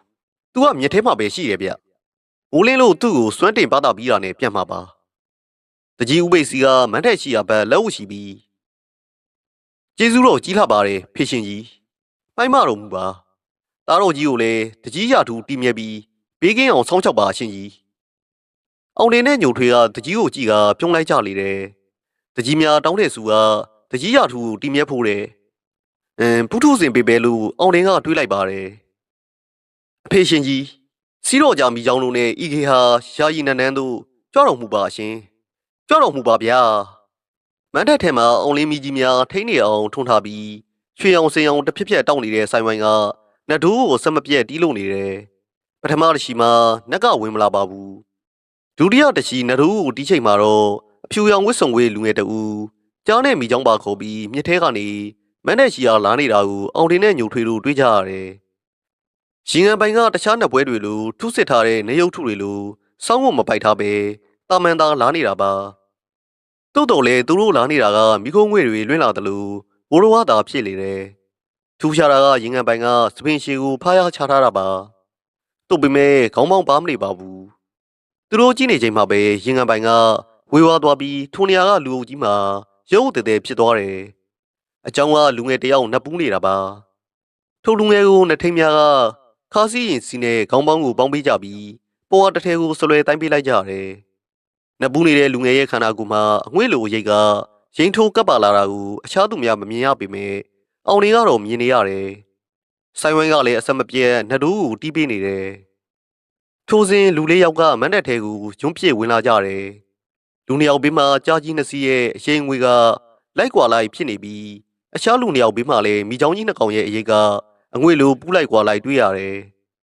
သူကမြက်ထဲမှာပဲရှိတယ်ဗျမိုးလင်းလို့သူ့ကိုစွမ်းတင်ပါတာပြီးတာနဲ့ပြန်မှာပါတကြီးဥပိ္ပစီကမန်းတက်ရှိရဘက်လက်ဝှရှိပြီးကျေးဇူးတော်ကြီးလှပါတယ်ဖေရှင်ကြီးမိုင်းမတော်မူပါသားတော်ကြီးကိုလည်းတကြီးရထူတီးမြဲပြီးဘေးကင်းအောင်ဆောင်းချောက်ပါရှင်ကြီးအောင်နေနဲ့ညိုထွေးကတကြီးကိုကြည့်ကပြုံးလိုက်ကြလေတယ်တကြီးများတောင်းတဲ့စုကတကြီးရထူကိုတီးမြဲဖို့တယ်ပုထုဇဉ်ပေပဲလို့အောင်တင်ကတွေးလိုက်ပါတယ်အဖေရှင်ကြီးစီးတော်ကြမိကြောင်းလုံးနဲ့ဤခေဟာယာယီနန်းနန်းတို့ကြွတော်မူပါရှင်ကြွတော်မူပါဗျာမန်းတက်ထဲမှာအောင်လင်းမီကြီးများထိန်းနေအောင်ထွန်းထားပြီးရွှေအောင်စင်အောင်တစ်ဖြစ်ဖြစ်တောက်နေတဲ့ဆိုင်ဝိုင်းကနတ်ဒိုးကိုဆက်မပြတ်တီးလို့နေတယ်ပထမတစ်ချီမှာနက်ကဝင်မလာပါဘူးဒုတိယတစ်ချီနတ်ဒိုးကိုတီးချိန်မှာတော့အဖြူရောင်ဝစ်စုံဝေးလူငယ်တူကြားနဲ့မိချောင်းပါခေါ်ပြီးမြစ်ထဲကနေမန်းတက်ချီအားလာနေတာကိုအောင်တင်နဲ့ညိုထွေးတို့တွေးကြရတယ်ရင်ငံပိုင်ကတခြားနှစ်ပွဲတွေလိုထုစစ်ထားတဲ့နေရုပ်ထုတွေလိုစောင်းဝတ်မပိုက်ထားပဲတာမန်သားလာနေတာပါတုတ်တော်လေသူတို့လာနေတာကမိခိုးငွေတွေလွင့်လာတယ်လို့ဘိုးတော်ဝါသာဖြစ်လေတယ်ထူးခြားတာကရင်ငံပိုင်ကစပင်ရှည်ကိုဖားရချထားတာပါတုတ်ပေမဲ့ခေါင်းပေါင်းပါမနေပါဘူးသူတို့ကြည့်နေချိန်မှာပဲရင်ငံပိုင်ကဝေဝါသွားပြီးထိုနေရာကလူအုပ်ကြီးမှာရုပ်တဲတဲဖြစ်သွားတယ်အကြောင်းကလူငယ်တယောက်နှပ်ပူးနေတာပါထိုလူငယ်ကိုနှစ်ထိန်များကခါးစီးရင်စီနဲ့ခေါင်းပေါင်းကိုပေါင်းပေးကြပြီးပေါ်ဝါတစ်ထဲကိုဆွလွဲတိုင်းပေးလိုက်ကြတယ်နပူးနေတဲ့လူငယ်ရဲ့ခန္ဓာကိုယ်မှာအငွေ့လိုရိတ်ကရင်ထိုးကပ်ပါလာတာကိုအခြားသူများမမြင်ရပေမဲ့အောင်နေကတော့မြင်နေရတယ်။ဆိုင်ဝိုင်းကလည်းအဆက်မပြတ်နှဒူးကိုတီးပေးနေတယ်။ထိုစဉ်လူလေးယောက်ကမန်းတက်ထဲကိုဂျွန်းပြည့်ဝင်လာကြတယ်။လူနှစ်ယောက်ဘေးမှာကြားကြီးနှစ်စီးရဲ့အရင်ငွေကလိုက်ကွာလိုက်ဖြစ်နေပြီးအခြားလူနှစ်ယောက်ဘေးမှာလည်းမိချောင်းကြီးနှစ်ကောင်ရဲ့အရေးကအငွေ့လိုပူးလိုက်ကွာလိုက်တွေ့ရတယ်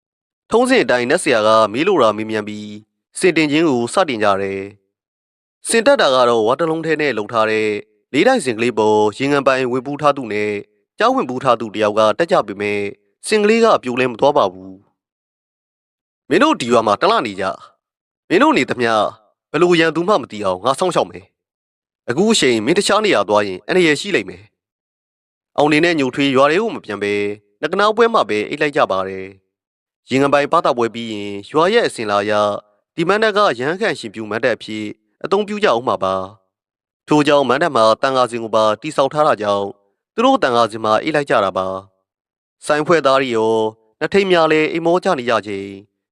။ထုံးစင်အတိုင်းနတ်ဆရာကမေးလို့တာမေးမြန်းပြီးစင်တင်ချင်းကိုစတင်ကြတယ်။စင်တက်တာကတော့ဝါတလုံးထဲနဲ့လုံထားတဲ့လေးတိုင်းစင်ကလေးပေါ်ရင်ငံပိုင်ဝင်ပူးထားသူနဲ့ကျောင်းဝင်ပူးထားသူတယောက်ကတက်ကြပေမဲ့စင်ကလေးကအပြိုလဲမသွားပါဘူးမင်းတို့ဒီရွာမှာတလနေကြမင်းတို့နေသမျှဘယ်လိုရန်သူမှမသိအောင်ငါစောင့်ရှောက်မယ်အခုအချိန်မင်းတခြားနေရာသွားရင်အန္တရာယ်ရှိလိမ့်မယ်အောင်နေနဲ့ညိုထွေးရွာတွေကိုမပြန်ပဲငကနာပွဲမှာပဲအိတ်လိုက်ကြပါတယ်ရင်ငံပိုင်ပါတာပွဲပြီးရင်ရွာရဲ့အစင်လာရဒီမန်းတက်ကရဟန်းခန့်ရှင်ပြူမန်းတက်အဖြစ်အသုံးပြုကြအောင်မှာပါထို့ကြောင့်မန်းတက်မှာတန်ဃာစဉ်ကိုပါတိဆောက်ထားတာကြောင့်သူတို့တန်ဃာစဉ်မှာအိတ်လိုက်ကြတာပါဆိုင်ဖွဲ့သားတွေရောနှစ်ထိန်များလည်းအိမ်မောကြနေကြချိန်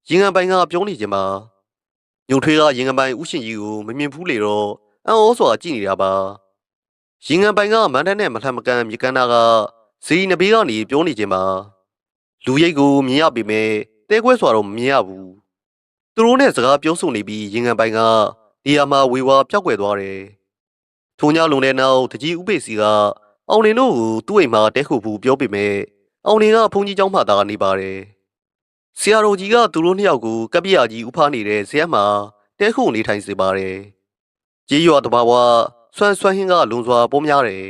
ရင်ငံပိုင်ကပြောနေခြင်းပါညုံထွေးကရင်ငံပိုင်ဥရှင်ကြီးကိုမမြင်ဘူးလေတော့အံ့ဩစွာကြည့်နေတာပါရင်ငံပိုင်ကမန်းတက်နဲ့မထမ်းမကမ်းမြေကမ်းနာကဇီနဘေးကနေပြောနေခြင်းပါလူရိတ်ကိုမြင်ရပေမဲ့တဲခွဲစွာတော့မမြင်ရဘူးသူတို့နဲ့စကားပြောဆိုနေပြီးရင်ငံပိုင်ကနေရာမှာဝေဝါပျောက်ကွယ်သွားတယ်ထိုညလုံတဲ့နောက်တကြီးဥပိ္ပစီကအောင်နေတို့ကိုသူ့အိမ်မှာတဲခုဘူးပြောပေမဲ့အောင်နေကဘုန်းကြီးကျောင်းမှာသာနေပါတယ်ဆရာတော်ကြီးကသူတို့နှစ်ယောက်ကိုကပ်ပြာကြီးဥဖားနေတဲ့ဇရက်မှာတဲခုနေထိုင်စေပါတယ်ကြေးရွာတဘာဝဆွမ်းဆွမ်းဟင်းကလွန်စွာပေါ်များတယ်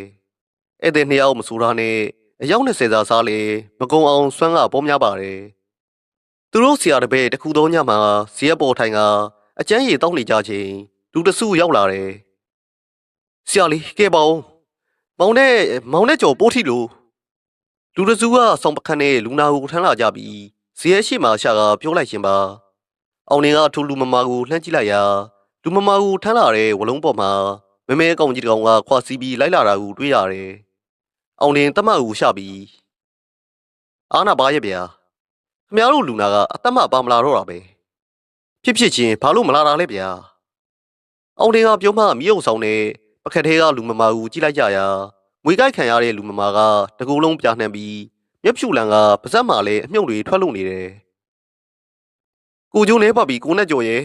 ဧည့်သည်နှစ်ယောက်မဆိုးထားနဲ့အယောက်20စာစားလေမကုံအောင်ဆွမ်းကပေါ်များပါတယ်သူတို့ဆရာတပည့်တခုသောညမှာဇရက်ပေါ်ထိုင်ကအကျန်းရည်တောက်နေကြချိန် လူတစုရောက်လာတယ်ဆရာလေးကဲပါဦးမောင်နဲ့ကြော်ပိုးထီလို့လူတစုကဆောင်းပခန်းနဲ့လူနာကိုထမ်းလာကြပြီးဇီးရဲရှိမှရှာကပြောလိုက်ရှင်ပါအောင်နေကထိုလူမမာကိုလှမ်းကြည့်လိုက်ရာလူမမာကိုထမ်းလာတဲ့ဝလုံးပေါ်မှာမဲမဲကောင်ကြီးတကောင်ကခွာစီးပြီးလိုက်လာတာကိုတွေ့ရတယ်အောင်နေတမကိုရှာပြီးအားနာပါရဲ့ဗျာခင်ဗျားတို့လူနာကအသက်မပါမလာတော့တာပဲဖြစ်ချင်းဘာလို့မလာတာလဲဗျာအောင်နေကပြောမှမီးုံဆောင်နဲ့ပခက်သေးကလူမမာကိုကြည့်လိုက်ကြရာငွေကြိုက်ခံရတဲ့လူမမာကတကူလုံးပြာနှံပြီးမျက်ဖြူလန်ကပါဇက်မှာလည်းအမြုပ်တွေထွက်လို့နေတယ်ကိုကျိုးလဲပါပြီကိုနဲ့ကြော်ရဲ့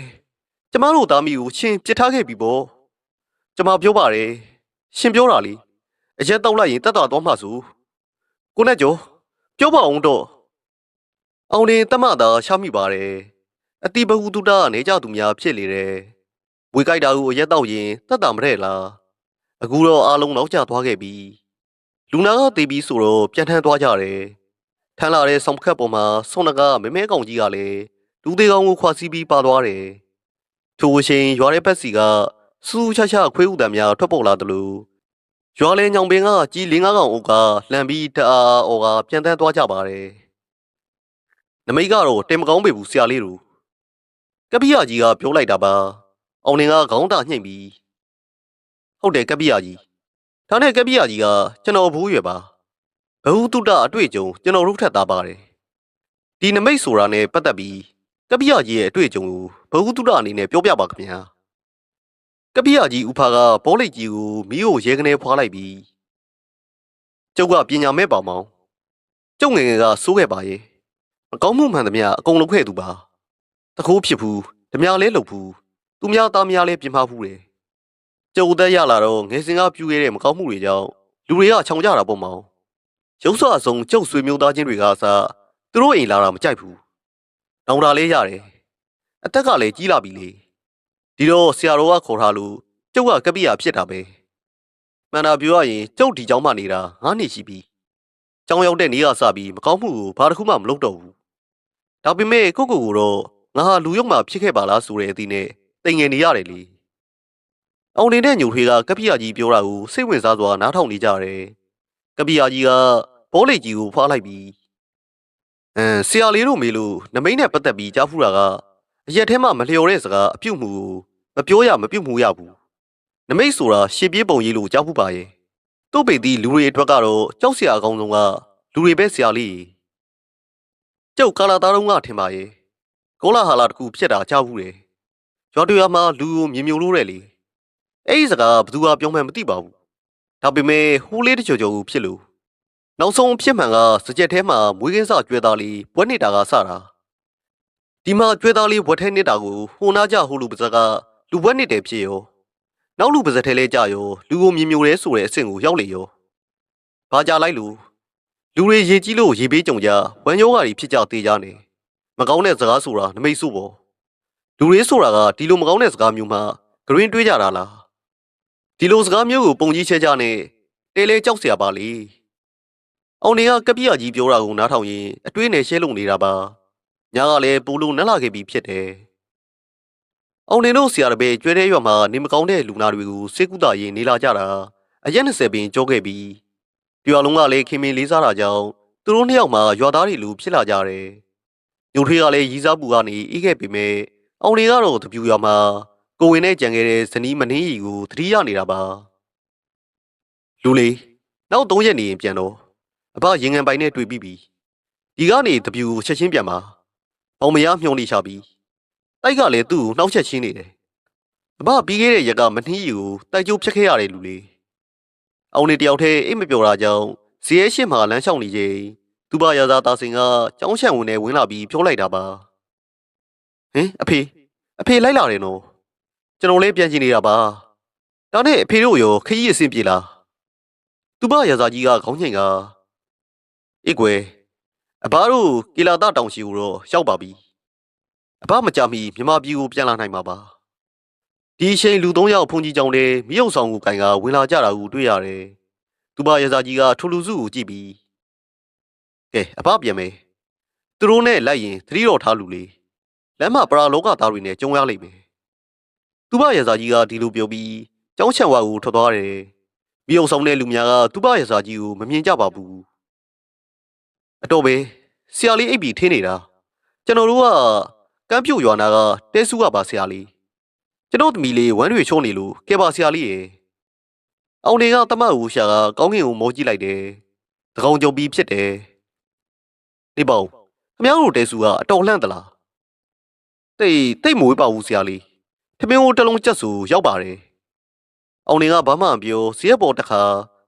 ကျမတို့သားမီးကိုရှင်ပြစ်ထားခဲ့ပြီပေါ့ကျမပြောပါတယ်ရှင်ပြောတာလေအရက်တောက်လိုက်ရင်တက်တာသွားမှဆိုကိုနဲ့ကြော်ပြောပါအောင်တော့အောင်နေတမသာရှာမိပါတယ်အတိဘဟုတုတနေကြသူများဖြစ်လေတယ်ဝေကြိုက်တာကိုအရက်တောက်ရင်တက်တာမတဲ့လားအခုတော့အားလုံးနောက်ကျသွားခဲ့ပြီလူနာကတေးပြီးဆိုတော့ပြန်ထမ်းသွားကြတယ်ထမ်းလာတဲ့ဆောင်းခက်ပေါ်မှာဆွန်နကမဲမဲကောင်ကြီးကလည်းလူသေးကောင်ကိုခွာစီးပြီးပါသွားတယ်ထိုအချိန်ရွာတဲ့ဘက်စီကစူးချခွေးဥတံများထွက်ပေါ်လာတယ်လို့ရွာလဲညောင်ပင်ကကြီး၄၅ကောင်အုပ်ကလှန်ပြီးတအားအော်ကပြန်တန်းသွားကြပါတယ်နမိတ်ကတော့တင်မကောင်းပေဘူးဆရာလေးတို့ကပ္ပိယကြီးကပြောလိုက်တာပါအောင်နေကခေါင်းတာညှိမ့်ပြီးဟုတ်တယ်ကပ္ပိယကြီးဒါနဲ့ကပ္ပိယကြီးကကျွန်တော်ဘူးရွယ်ပါဘဟုတုတအတွေ့အကြုံကျွန်တော်တို့ထက်သားပါတယ်ဒီနမိတ်ဆိုတာနဲ့ပတ်သက်ပြီးကပ္ပိယကြီးရဲ့အတွေ့အကြုံကိုဘဟုတုတအနေနဲ့ပြောပြပါခင်ဗျာကပ္ပိယကြီးဥဖာကဘောလိတ်ကြီးကိုမီးကိုရဲကနေဖွာလိုက်ပြီးကျုပ်ကပညာမဲ့ပါမောင်ကျုပ်ငယ်ငယ်ကစိုးခဲ့ပါရဲ့မကောင်းမှုမှန်သမျှအကုန်လုံးခဲ့သူပါတခိုးဖြစ်ဘူးဓမြလဲလှုပ်ဘူးသူများသားများလဲပြင်မဖူးတယ်ကျုပ်သက်ရလာတော့ငယ်စဉ်ကပြူခဲ့တဲ့မကောင်းမှုတွေကြောင့်လူတွေကခြောင်ကြတာပေါ့မောင်ရုပ်ဆွအစုံကျုပ်ဆွေမျိုးသားချင်းတွေကအစားသူတို့အိမ်လာတာမကြိုက်ဘူးတောင်းတာလေးရတယ်အသက်ကလည်းကြီးလာပြီလေဒီတော့ဆရာတော်ကခေါ်ထားလို့ကျုပ်ကကပ္ပိယဖြစ်တာပဲမှန်တာပြောရရင်ကျုပ်ဒီเจ้าမှနေတာ9နှစ်ရှိပြီကျောင်းရောက်တဲ့နေ့ကစပြီးမကောင်းမှုကိုဘာတစ်ခုမှမလုပ်တော့ဘူးဒါပေမဲ့ကိုတော့ငါဟာလူရုံမှဖြစ်ခဲ့ပါလားဆိုတဲ့အသည့်နဲ့တိမ်ငယ်နေရတယ်လေအောင်နေတဲ့ညိုထွေးကကပ္ပိယကြီးပြောတာကိုစိတ်ဝင်စားစွာနားထောင်နေကြတယ်ကပ္ပိယကြီးကဘောလိတ်ကြီးကိုဖွာလိုက်ပြီးဆရာလေးတို့မေလို့နမိတ်နဲ့ပတ်သက်ပြီးကြားဖူးတာကအရက်ထဲမှာမလျော်တဲ့စကားအပြုတ်မှုမပြောရမပြုတ်မှုရဘူးနမိတ်ဆိုတာရှေ့ပြေးပုံကြီးလို့ကြားဖူးပါရဲ့တို့ပေသည်လူတွေအတွက်ကတော့ကြောက်စရာအကောင်းဆုံးကလူတွေပဲဆရာလေးကျုပ်ကာလာသားတော်ကထင်ပါရဲ့ကောလာဟာလာတခုဖြစ်တာကြားဘူးတယ်ရွာတွေမှာလူကိုမြင်မြုံလို့တယ်လေအဲ့ဒီစကားဘယ်သူကပြောမှန်းမသိပါဘူးဒါပေမဲ့ဟိုးလေးတချို့ဖြစ်လို့နောက်ဆုံးဖြစ်မှန်ကစကြက်ထဲမှာမွေးကင်းစကျွဲသားလေးဘွက်နေတာကစတာဒီမှာကျွဲသားလေးဘွက်ထဲနေတာကိုဟိုနာကြဟိုလူပါဇက်ကလူဘွက်နေတယ်ဖြစ်ရောနောက်လူပါဇက်ထဲလဲကြရောလူကိုမြင်မြုံရဲဆိုတဲ့အဆင့်ကိုရောက်လေရောဘာကြလိုက်လို့လူတွေရေကြီးလို့ရေပေးကြုံကြဝမ်းရောဂါတွေဖြစ်ကြသေးကြနေမကောင်းတဲ့စကားဆိုတာနမိတ်စုပေါ့လူတွေဆိုတာကဒီလိုမကောင်းတဲ့စကားမျိုးမှဂရင်းတွေးကြတာလားဒီလိုစကားမျိုးကိုပုံကြီးချဲကြနဲ့တဲလဲကြောက်เสียပါလေအောင်နေကကပ္ပိယကြီးပြောတာကိုနားထောင်ရင်အတွေးနဲ့ရှဲလုံနေတာပါညာကလည်းပူလို့နက်လာခဲ့ပြီးဖြစ်တယ်အောင်နေတို့ဆရာတပည့်ကျွဲတဲ့ရွာမှာနေမကောင်းတဲ့လူနာတွေကိုစေကုသရေးနေလာကြတာအရက်20ပင်ကြောခဲ့ပြီးရွာလုံးကလည်းခင်မင်လေးစားတာကြောင့်သူတို့နှစ်ယောက်မှာရွာသားတွေလူဖြစ်လာကြတယ်ညိုထွေးကလည်းရီးစားပူကနေအေးခဲ့ပေမဲ့အောင်နေကတော့တပြူရွာမှာကိုဝင်နဲ့ကြံခဲ့တဲ့ဇနီးမနှင်းရီကိုသတိရနေတာပါလူလေးနောက်3ရက်နေရင်ပြန်တော့အဘရင်ငံပိုင်နဲ့တွေ့ပြီးပြီဒီကနေတပြူကိုချက်ချင်းပြန်ပါအောင်မရမြုံနေချပြီးတိုက်ကလည်းသူ့ကိုနှောက်ချက်ချင်းနေတယ်အဘပြီးခဲ့တဲ့ရက်ကမနှင်းရီကိုတိုက်ကျိုးဖြတ်ခဲ့ရတယ်လူလေးအောင်နေတယောက်တည်းအိတ်မပြောတာကြောင့်ဇီးရဲရှင်းမှာလမ်းလျှောက်နေချိန်သူ့ဘရာသားတာစင်ကကျောင်းရှံဝင်နဲ့ဝင်လာပြီးပြောလိုက်တာပါဟင်အဖေလိုက်လာတယ်နော်ကျွန်တော်လည်းပြန်ကြည့်နေတာပါဒါနဲ့အဖေတို့ရောခကြီးအဆင်ပြေလားသူ့ဘရာသားကြီးကခေါင်းငိန်ကအေးကွယ်အဘတို့ကီလာတာတောင်ရှိကိုတော့ရောက်ပါပြီအဘမကြမီမြမပြည်ကိုပြန်လာနိုင်မှာပါဒီအချိန်လူ3ယောက်ဖုန်ကြီးကြောင်တဲ့မြုပ်ဆောင်ကိုကင်ကဝင်လာကြတာကိုတွေ့ရတယ်သူ့ဘရာသားကြီးကထူလူစုကိုကြည့်ပြီးကဲအဘပြန်မယ်သူတို့နဲ့လိုက်ရင်သတိတော်ထားလူလေးလမ်းမှာပရာလောကသားတွေနဲ့ကြုံရလိမ့်မယ် သူမရစာကြီးကဒီလိုပြောပြီးကျောင်းချံဝါကိုထွက်သွားတယ်မိအောင်ဆောင်တဲ့လူများကသူမရစာကြီးကိုမမြင်ကြပါဘူးအတော်ပဲဆရာလေးအိပ်ပြီးထင်းနေတာကျွန်တော်တို့ကကမ်းပြို့ရွာနာကတဲဆူကပါဆရာလေးကျွန်တော်သမီးလေးဝမ်းတွေချုံးနေလို့ကဲပါဆရာလေးရေအောင်တွေကတမတ်ဦးရှာကကောင်းကင်ကိုမောကြည့်လိုက်တယ်တကောင်ကြုံပြီးဖြစ်တယ်နေပေါ့ခမရတို့တဲဆူကအတော်လှန့်သလားတိတ်မဝေးပါဘူးဆရာလေးထမင်းကိုတလုံးချက်စုရောက်ပါတယ်အောင်တွေကဘာမှမပြောဇရက်ပေါ်တစ်ခါ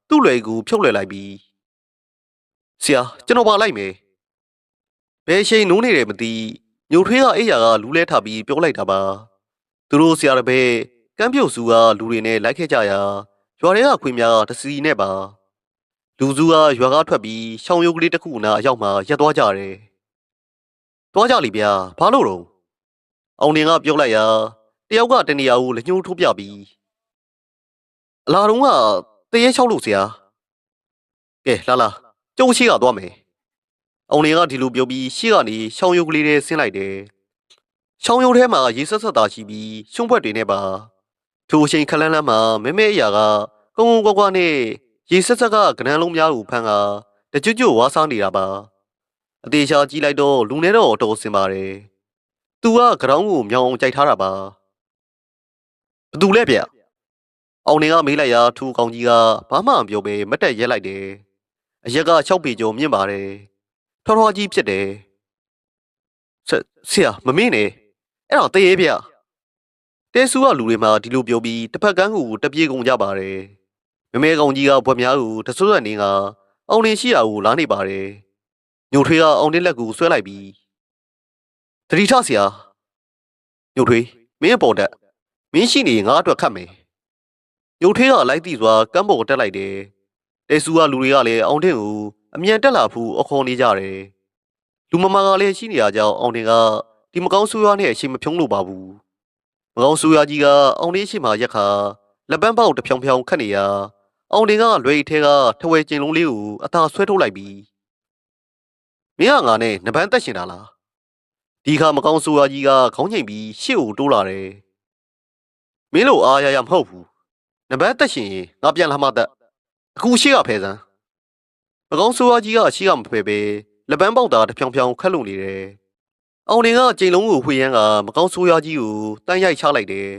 သူ့လွယ်ကူဖြုတ်လွယ်လိုက်ပြီးဆရာကျွန်တော်ပါလိုက်မယ်ဘယ်ရှိန်နိုးနေတယ်မသိညိုထွေးကအိယာကလူလဲထပြီးပြောလိုက်တာပါသူတို့ဆရာတပည့်ကမ်းပြုတ်စုကလူတွေနဲ့လိုက်ခဲ့ကြရာရွာထဲကခွေးများကတစီနဲ့ပါလူစုကရွာကားထွက်ပြီးရှောင်းရုပ်ကလေးတစ်ခုနာအရောက်မှရက်သွားကြတယ်သွားကြလိဗျာဘာလို့တော့အောင်နေကပြောလိုက်ရာတယောက်ကတနေရာကိုလက်ညှိုးထိုးပြပြီးအလာတုံးကတရေလျှောက်လို့ဆရာကဲလာကျုံရှိကသွားမယ်အောင်နေကဒီလိုပြောပြီးရှေ့ကနေရှောင်းရုပ်ကလေးတွေဆင်းလိုက်တယ်ရှောင်းရုပ်ထဲမှာရေဆက်ဆက်သားရှိပြီးရှုံးဘွက်တွေနဲ့ပါထိုအချိန်ခလန်းလန်းမှာမဲမဲအရာကကုန်းကွာကွာနဲ့ရေဆက်ဆက်ကကနန်းလုံးများကိုဖမ်းကတကြွကြွဝါးစားနေတာပါအသေးချာကြည့်လိုက်တော့လူနေတော့တော်စင်ပါတယ်သူကကြောင်းကိုမြောင်အောင်ကြိုက်ထားတာပါဘသူလဲဗျအောင်နေကမေးလိုက်ရာထူကောင်ကြီးကဘာမှမပြောဘဲမတက်ရက်လိုက်တယ်အရက်က6ပေကျော်မြင့်ပါတယ်ထော်ထော်ကြီးဖြစ်တယ်ဆရာမမေ့နဲ့အဲ့တော့တရေဗျတဲဆူကလူတွေမှာဒီလိုပြောပြီးတစ်ဖက်ကန်းကိုတပြေကုန်ကြပါတယ်မမဲကောင်ကြီးကဘွက်များကိုတဆွတ်ဆွတ်နေကအောင်နေရှိရာကိုလာနေပါတယ်ညိုထွေးကအောင်တဲ့လက်ကိုဆွဲလိုက်ပြီးတတိထဆရာညိုထွေးမင်းအပေါ်တက်မင်းရှိနေငါအတွက်ခတ်မယ်ညိုထွေးကလိုက်တိစွာကမ်းပေါ်တက်လိုက်တယ်တဲဆူကလူတွေကလည်းအောင်တဲ့ကိုအမြန်တက်လာဖူးအခေါ်နေကြတယ်လူမမာကလည်းရှိနေရကြောင်းအောင်တင်ကဒီမကောင်းဆိုးရွားနဲ့အချိန်မဖြုံးလို့ပါဘူးမကောင်းဆိုးရွားကြီးကအောင်လေးရှိမှရက်ခါလက်ပန်းပေါက်တဖြောင်ဖြောင်ခတ်နေရအောင်တင်ကလွယ်ထဲကထဝဲကျင်လုံးလေးကိုအသာဆွဲထုတ်လိုက်ပြီးမင်းကငါနဲ့နဘန်းတက်ရှင်တာလားဒီခါမကောင်းဆိုးရွားကြီးကခေါင်းငိမ့်ပြီးရှေ့ကိုတိုးလာတယ်မင်းလို့အားရရမဟုတ်ဘူးနဘန်းတက်ရှင်ရင်ငါပြန်လာမှတက်အခုရှေ့ကဖဲစမ်းမကောင်းဆိုးရွားကြီးကရှေ့ကမဖဲပဲလက်ပန်းပေါက်တာတဖြောင်ဖြောင်ခတ်လုံနေတယ်အောင်နေကကြိမ်လုံးကိုဖွေရန်ကမကောင်းဆိုးရွားကြီးကိုတန်းရိုက်ချလိုက်တယ်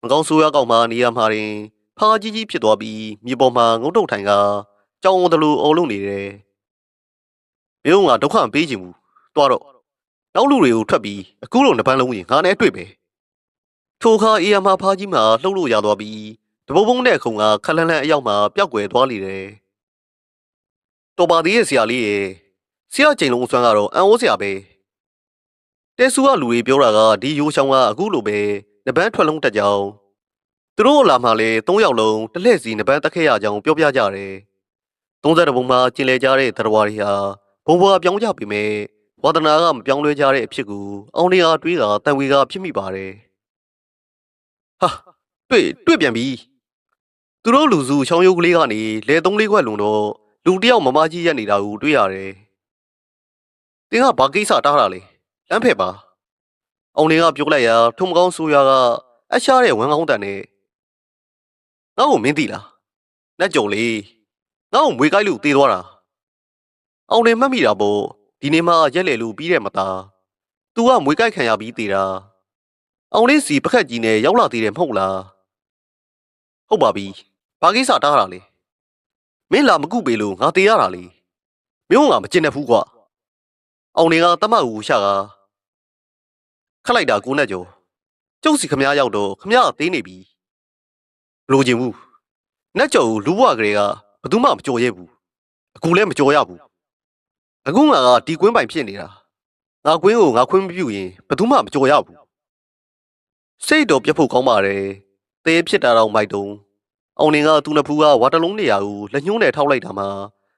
မကောင်းဆိုးရွားကောင်မှနေရာမှာတင်ဖားကြီးဖြစ်သွားပြီးမြေပေါ်မှာငုတ်တုတ်ထိုင်ကကြောင်ဝန်းတလူအုံလုံးနေတယ်မင်းကဒုက္ခပေးခြင်းဘူးတွားတော့နောက်လူတွေကိုထွက်ပြီးအခုလိုနှပန်းလုံးရင်ငါနဲ့တွေ့ပဲထိုအခါအေးရမဖားကြီးမှလှုပ်လို့ရသွားပြီးတပုံပုံနဲ့ခုံကခလန်းလန်းအရောက်မှပျောက်ကွယ်သွားလေတယ်တော်ပါသေးရဲ့ဆရာလေးရဲ့ဆရာကျိန်လုံးအစွမ်းကတော့အံ့ဩစရာပဲတဲဆူကလူတွေပြောတာကဒီရိုးချောင်းကအခုလိုပဲနပန်းထွက်လုံးတက်ကြောင်းသူတို့လာမှလည်း3ယောက်လုံးတစ်လှည့်စီနပန်းတက်ခဲ့ရကြောင်းပြောပြကြတယ်30ဘုံမှာကျင်လေကြတဲ့သတ္တဝါတွေဟာဘုံဘွားပြောင်းကြပြီမဲ့ဝါဒနာကမပြောင်းလဲကြတဲ့အဖြစ်ကိုအောင်နေအားတွေးကတန်ဝေကဖြစ်မိပါတယ်ဟာတွေ့ပြန်ပြီသူတို့လူစုချောင်းရုပ်ကလေးကနေလေ3-4ခွက်လုံးတော့လူတယောက်မမကြီးရက်နေတာကိုတွေ့ရတယ်တင်းကဘာကိစ္စတားတာလဲလမ်းဖက်ပါအောင်နေကပြောလိုက်ရာထုံမကောင်းဆိုးရွာကအရှားတဲ့ဝမ်းကောင်းတန်နဲ့ငါ့ကိုမင်းသိလားနတ်ကြုံလေးငါ့ကိုမွေကိုက်လို့တေးသွားတာအောင်နေမှတ်မိတာပေါ့ဒီနေ့မှရက်လေလို့ပြီးတဲ့မသားသူကမွေကိုက်ခံရပြီးတေးတာအောင်လေးစီပခက်ကြီးနဲ့ရောက်လာသေးတယ်မဟုတ်လားဟုတ်ပါပြီဘာကိစ္စတားတာလဲမင်းလာမကုပေးလို့ငါတေးရတာလေမင်းကမကျင်တဲ့ဘူးကွာအောင်နေကတမတ်ကိုရှာကခက်လိုက်တာကိုနဲ့ကျော်ကျုပ်စီခမရရောက်တော့ခမရကသေးနေပြီမလိုချင်ဘူးနတ်ကျော်ကိုလူဘွားကလေးကဘသူမှမကြော်ရဲဘူးအခုလည်းမကြော်ရဘူးအခုငါကဒီကွင်းပိုင်ဖြစ်နေတာငါကွင်းကိုငါခွင်းမပြုတ်ရင်ဘသူမှမကြော်ရဘူးစိတ်တော်ပြတ်ဖို့ကောင်းပါတယ်သေဖြစ်တာတော့မိုက်တုံးအောင်နေကသူ့နှစ်ဖူးကဝါတလုံးနေရာကိုလက်ညှိုးနဲ့ထောက်လိုက်တာမှာ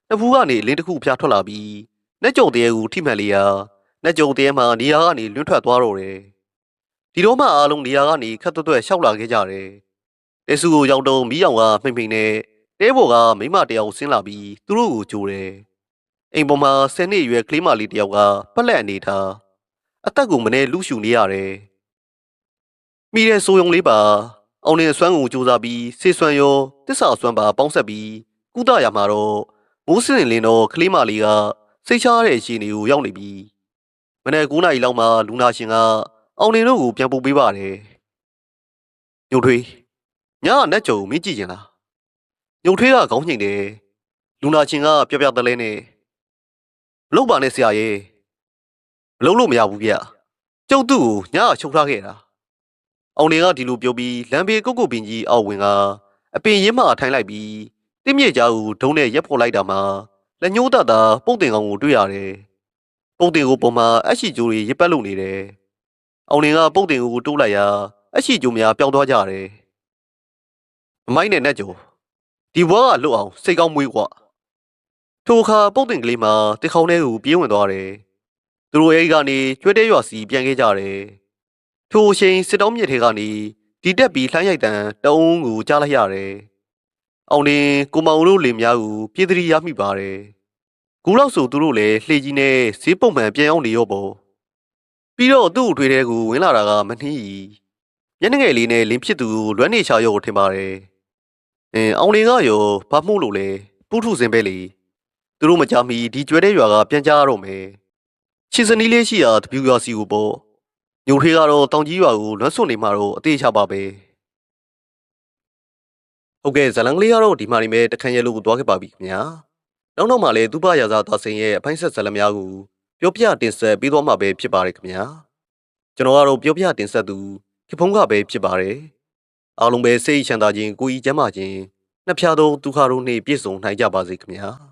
နှစ်ဖူးကနေလင်းတစ်ခုဖျားထွက်လာပြီးနတ်ကြုံတဲကိုထိမှန်လျာနတ်ကြုံတဲမှာနေရာကနေလွင့်ထွက်သွားတော့တယ်ဒီတော့မှအားလုံးနေရာကနေခက်သွက်သွက်ရှောက်လာခဲ့ကြတယ်တဲဆူကိုရောက်တော့မီးရောင်ကမှိမ့်မှိန်နဲ့တဲဘော်ကမိမတယောက်ဆင်းလာပြီးသူတို့ကိုကြိုတယ်အိမ်ပေါ်မှာ10နှစ်အရွယ်ကလေးမလေးတယောက်ကပက်လက်အနေထားအသက်ကိုမနေလူရှူနေရတယ် မိတဲ့ဆိုယုံလေးပါအောင်နေအစွမ်းကိုစူးစမ်းပြီးဆေးစွမ်းရောတစ္ဆာအစွမ်းပါပေါင်းဆက်ပြီးကုသရမှာတော့မိုးစင်လင်းတော့ကလေးမလေးကစိတ်ချရတဲ့အခြေအနေကိုရောက်နေပြီမနေ့9နာရီလောက်မှာလူနာရှင်ကအောင်နေတို့ကိုပြန်ပို့ပေးပါတယ်ညုံထွေးညကနတ်ကြုံမင်းကြည့်ကျင်လားညုံထွေးကခေါင်းညိန်တယ်လူနာရှင်ကပြပြတလဲနဲ့မလုပ်ပါနဲ့ဆရာရဲ့မလုပ်လို့မရဘူးဗျကျုပ်သူ့ကိုညကချုပ်ထားခဲ့တာအောင်နေကဒီလိုပြောပြီးလမ်းဘေးကုတ်ကုတ်ပင်ကြီးအောက်ဝင်ကအပင်ရင်းမှထိုင်လိုက်ပြီးတင်းမြေကြားကိုဒုံနဲ့ရက်ဖော်လိုက်တာမှာလက်ညှိုးတတာပုတ်တင်ကောင်ကိုတွေ့ရတယ်ပုတ်တင်ကိုပုံမှာအရှိကျိုးတွေရစ်ပတ်လို့နေတယ်အောင်နေကပုတ်တင်ကိုတိုးလိုက်ရာအရှိကျိုးများပျောက်သွားကြတယ်အမိုက်နဲ့နဲ့ကျော်ဒီဘွားကလွတ်အောင်စိတ်ကောင်းမွေးกว่าထိုအခါပုတ်တင်ကလေးမှာတစ်ခေါင်းထဲကိုပြေးဝင်သွားတယ်သူတို့အဲဒီကနေကျွဲတဲရွာစီပြန်ခဲ့ကြတယ်ထိုအချိန်စစ်တောင်းမြစ်ထဲကနေဒီတက်ပြီးလှမ်းရိုက်တန်တအုံးကိုကြားလိုက်ရတယ်အောင်နေကိုမောင်တို့လင်များကိုပြေးသတိရမိပါတယ်ကူလောက်ဆိုသူတို့လည်းလှေကြီးနဲ့ဈေးပုံမှန်ပြန်အောင်နေရောပေါ့ပြီးတော့သူ့အထွေထဲကိုဝင်လာတာကမနှီးမျက်နှာငယ်လေးနဲ့လင်းဖြစ်သူကိုလွမ်းနေချရောထင်ပါတယ်အောင်နေကရောဘာမှုလို့လဲပုထုစင်ပဲလေသူတို့မကြမီဒီကျွဲတဲ့ရွာကပြန်ကြရတော့မယ်ချစ်စနီးလေးရှိရာတပြူရွာစီကိုပေါ့ညိုထေးကတော့တောင်ကြီးရွာကိုလွမ်းစွန့်နေမှာတော့အသေးချပါပဲဟုတ်ကဲ့ဇလန်ကလေးကတော့ဒီမှာနေမဲ့တခန့်ရဲလို့သွားခဲ့ပါပြီခင်ဗျာနောက်မှလည်းသူ့ဘရာဇာသားစင်ရဲ့အဖိုင်းဆက်ဇလန်များကိုပြောပြတင်ဆက်ပေးသွားမှာပဲဖြစ်ပါတယ်ခင်ဗျာကျွန်တော်ကတော့ပြောပြတင်ဆက်သူခေဖုံးကပဲဖြစ်ပါတယ်အားလုံးပဲစိတ်ချမ်းသာခြင်းကိုယ်ကြီးကျန်းမာခြင်းနှစ်ဖြားသောဒုက္ခတို့နှင့်ပြည့်စုံနိုင်ကြပါစေခင်ဗျာ